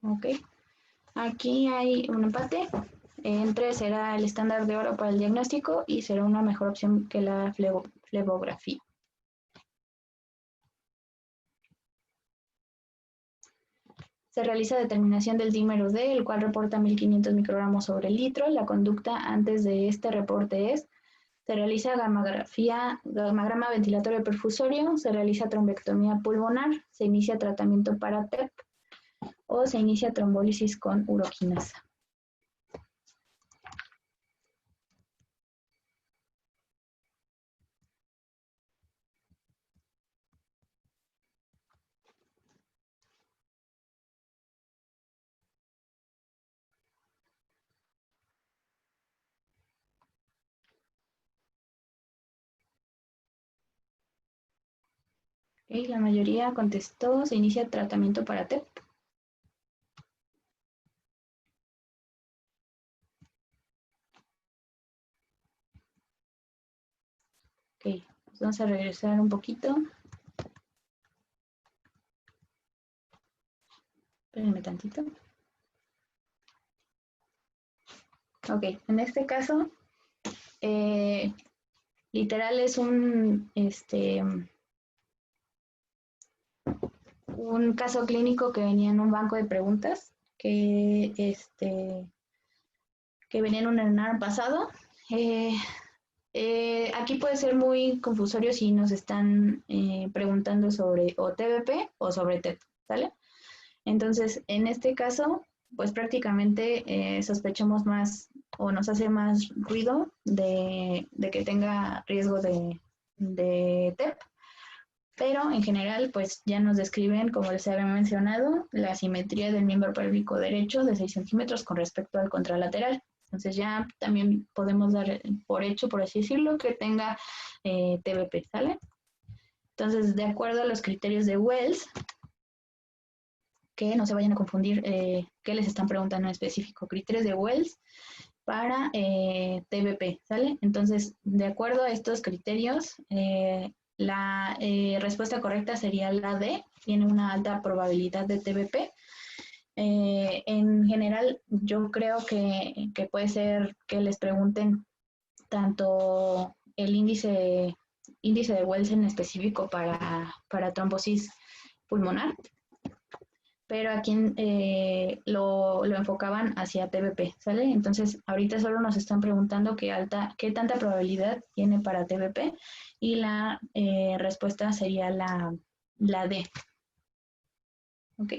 Ok, aquí hay un empate. Entre será el estándar de oro para el diagnóstico y será una mejor opción que la flebografía. Se realiza determinación del dímero D, el cual reporta 1500 microgramos sobre litro. La conducta antes de este reporte es: se realiza gamagrama ventilatorio perfusorio, se realiza trombectomía pulmonar, se inicia tratamiento para TEP o se inicia trombólisis con uroquinasa. Okay, la mayoría contestó, se inicia tratamiento para TEP. Ok, vamos a regresar un poquito. Espérenme tantito. Ok, en este caso, literal es un caso clínico que venía en un banco de preguntas que venía en un webinar pasado. Aquí puede ser muy confusorio si nos están preguntando sobre o TBP o sobre TEP, ¿sale? Entonces, en este caso, pues prácticamente sospechamos más o nos hace más ruido de que tenga riesgo de TEP, pero en general, pues ya nos describen, como les había mencionado, la simetría del miembro pélvico derecho de 6 centímetros con respecto al contralateral. Entonces ya también podemos dar por hecho, por así decirlo, que tenga TBP, ¿sale? Entonces, de acuerdo a los criterios de Wells, que no se vayan a confundir qué les están preguntando en específico, criterios de Wells para TBP, ¿sale? Entonces, de acuerdo a estos criterios, la respuesta correcta sería la D, tiene una alta probabilidad de TBP. En general, yo creo que puede ser que les pregunten tanto el índice de Wells en específico para trombosis pulmonar, pero aquí lo enfocaban hacia TBP, ¿sale? Entonces, ahorita solo nos están preguntando qué tanta probabilidad tiene para TBP y la respuesta sería la D. ¿Ok?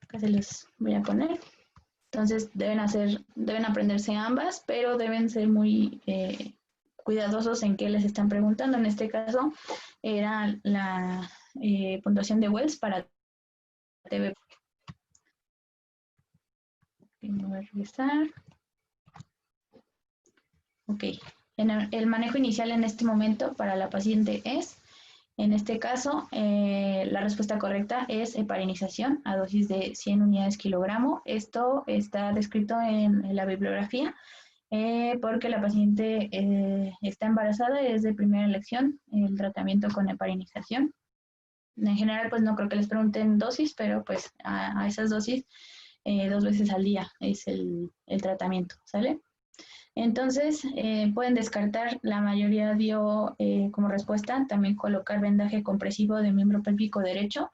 Acá se los voy a poner. Entonces, deben aprenderse ambas, pero deben ser muy cuidadosos en qué les están preguntando. En este caso, era la puntuación de Wells para TBP. Voy a revisar. Ok. El manejo inicial en este momento para la paciente es, en este caso, la respuesta correcta es heparinización a dosis de 100 unidades kilogramo. Esto está descrito en la bibliografía porque la paciente está embarazada, es de primera elección el tratamiento con heparinización. En general, pues no creo que les pregunten dosis, pero pues a esas dosis 2 veces al día es el tratamiento, ¿sale? Entonces, pueden descartar, la mayoría dio como respuesta también colocar vendaje compresivo de miembro pélvico derecho.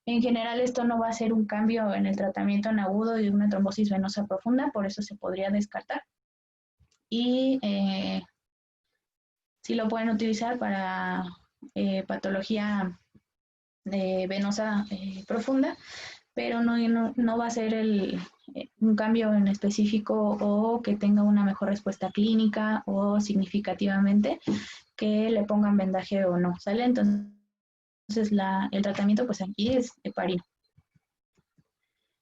En general, esto no va a ser un cambio en el tratamiento en agudo de una trombosis venosa profunda, por eso se podría descartar. Y sí lo pueden utilizar para patología venosa profunda, pero no va a ser un cambio en específico o que tenga una mejor respuesta clínica o significativamente que le pongan vendaje o no, ¿sale? Entonces el tratamiento pues aquí es heparina.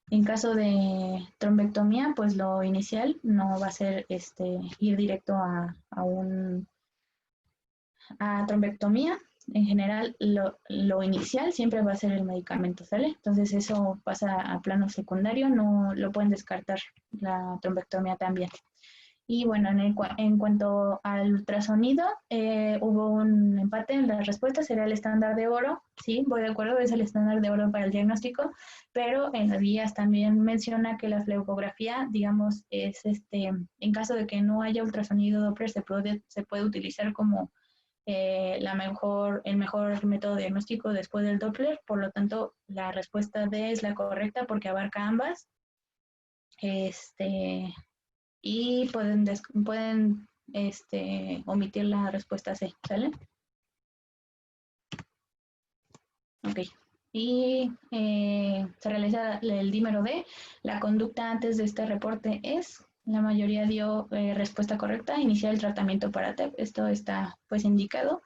En caso de trombectomía, pues lo inicial no va a ser ir directo a trombectomía. En general, lo inicial siempre va a ser el medicamento, ¿sale? Entonces eso pasa a plano secundario, no lo pueden descartar la trombectomía también. Y bueno, en cuanto al ultrasonido, hubo un empate en las respuestas, era el estándar de oro, sí, voy de acuerdo, es el estándar de oro para el diagnóstico, pero en las guías también menciona que la flebografía, digamos, es en caso de que no haya ultrasonido Doppler, se puede utilizar como el mejor método diagnóstico después del Doppler, por lo tanto, la respuesta D es la correcta porque abarca ambas. Y pueden omitir la respuesta C, ¿sale? Ok. Y se realiza el dímero D. La conducta antes de este reporte es, la mayoría dio respuesta correcta, iniciar el tratamiento para TEP. Esto está pues indicado.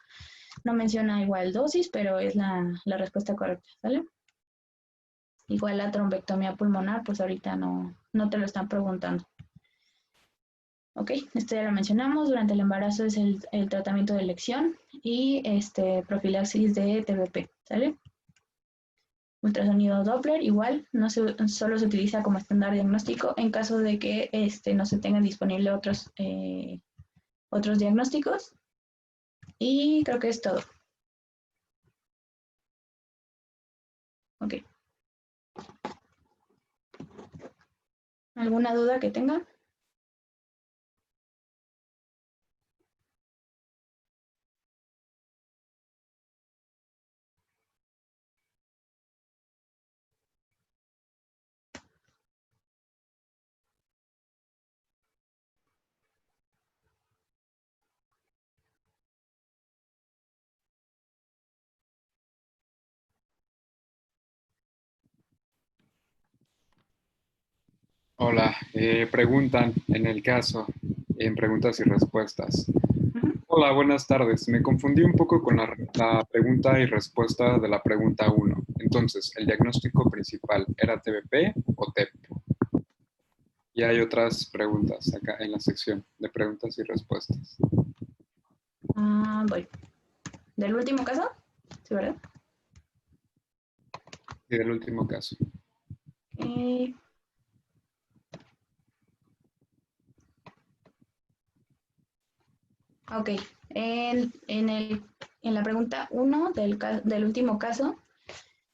No menciona igual dosis, pero es la respuesta correcta, ¿sale? Igual la trombectomía pulmonar, pues ahorita no te lo están preguntando. Ok, esto ya lo mencionamos, durante el embarazo es el tratamiento de elección y profilaxis de TBP, ¿sale? Ultrasonido Doppler, igual, solo se utiliza como estándar diagnóstico en caso de que no se tengan disponible otros diagnósticos. Y creo que es todo. Ok. ¿Alguna duda que tengan? Hola, preguntan en el caso, en preguntas y respuestas. Ujú. Hola, buenas tardes. Me confundí un poco con la pregunta y respuesta de la pregunta 1. Entonces, ¿el diagnóstico principal era TBP o TEP? Y hay otras preguntas acá en la sección de preguntas y respuestas. Voy. ¿Del último caso? Sí, ¿verdad? Y del último caso. Ok. En la pregunta 1 del último caso,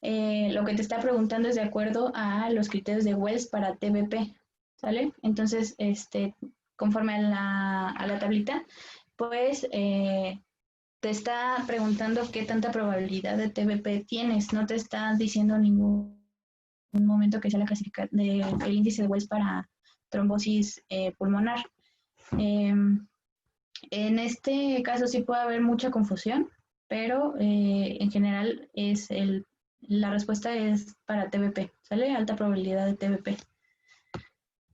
lo que te está preguntando es de acuerdo a los criterios de Wells para TBP, ¿sale? Entonces, conforme a la tablita, pues te está preguntando qué tanta probabilidad de TBP tienes, no te está diciendo en ningún momento que sea la clasificación del índice de Wells para trombosis pulmonar. En este caso sí puede haber mucha confusión, pero en general la respuesta es para TBP, ¿sale? Alta probabilidad de TBP.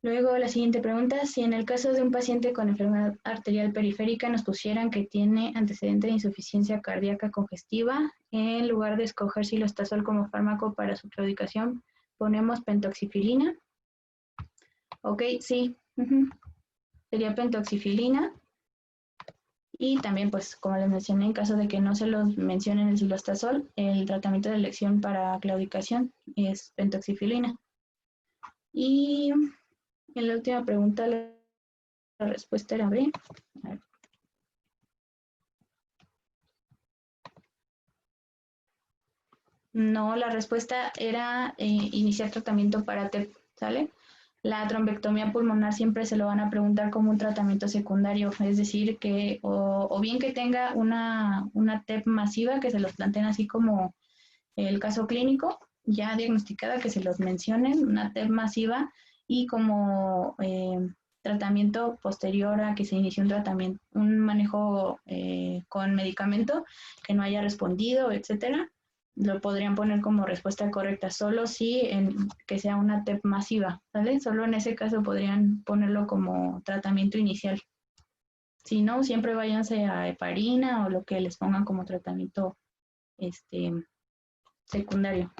Luego la siguiente pregunta, si en el caso de un paciente con enfermedad arterial periférica nos pusieran que tiene antecedente de insuficiencia cardíaca congestiva, en lugar de escoger silostazol como fármaco para su claudicación, ponemos pentoxifilina. Ok, sí, sería pentoxifilina. Y también, pues, como les mencioné, en caso de que no se los mencionen el silostazol, el tratamiento de elección para claudicación es pentoxifilina. Y en la última pregunta, la respuesta era B. No, la respuesta era iniciar tratamiento para TEP, ¿sale? La trombectomía pulmonar siempre se lo van a preguntar como un tratamiento secundario, es decir, que o bien que tenga una TEP masiva, que se los planteen así como el caso clínico, ya diagnosticada, que se los mencionen, una TEP masiva y como tratamiento posterior a que se inicie un manejo con medicamento que no haya respondido, etcétera, lo podrían poner como respuesta correcta, solo si que sea una TEP masiva, ¿vale? Solo en ese caso podrían ponerlo como tratamiento inicial. Si no, siempre váyanse a heparina o lo que les pongan como tratamiento secundario.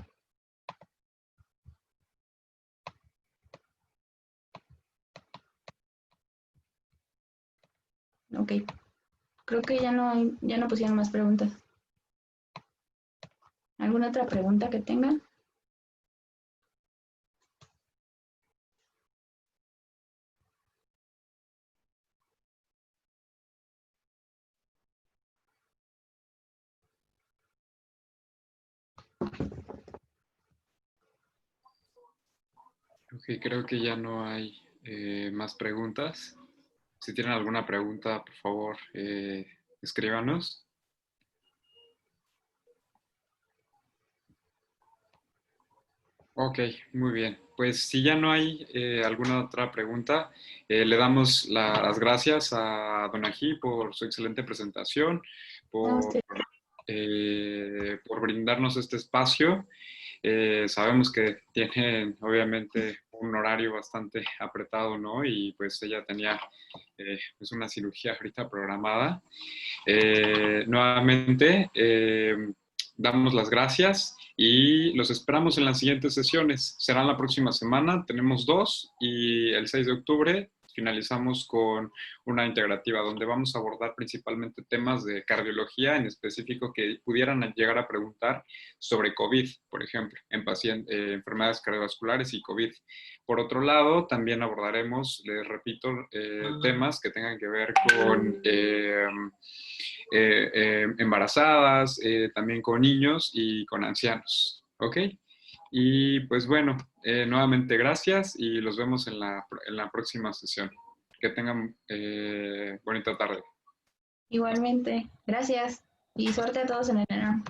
Ok, creo que ya no pusieron más preguntas. ¿Alguna otra pregunta que tengan? Ok, creo que ya no hay más preguntas. Si tienen alguna pregunta, por favor, escríbanos. Ok, muy bien. Pues si ya no hay alguna otra pregunta, le damos las gracias a Don Ají por su excelente presentación, No, por, por brindarnos este espacio. Sabemos que tienen obviamente un horario bastante apretado, ¿no? Y pues ella tenía pues una cirugía ahorita programada. Nuevamente, damos las gracias y los esperamos en las siguientes sesiones. Serán la próxima semana, tenemos dos, y el 6 de octubre finalizamos con una integrativa donde vamos a abordar principalmente temas de cardiología, en específico que pudieran llegar a preguntar sobre COVID, por ejemplo, en enfermedades cardiovasculares y COVID. Por otro lado, también abordaremos, les repito, temas que tengan que ver con embarazadas, también con niños y con ancianos. ¿Ok? Y pues bueno, nuevamente gracias y los vemos en la próxima sesión. Que tengan bonita tarde. igualmente, gracias y suerte a todos en el ENAM.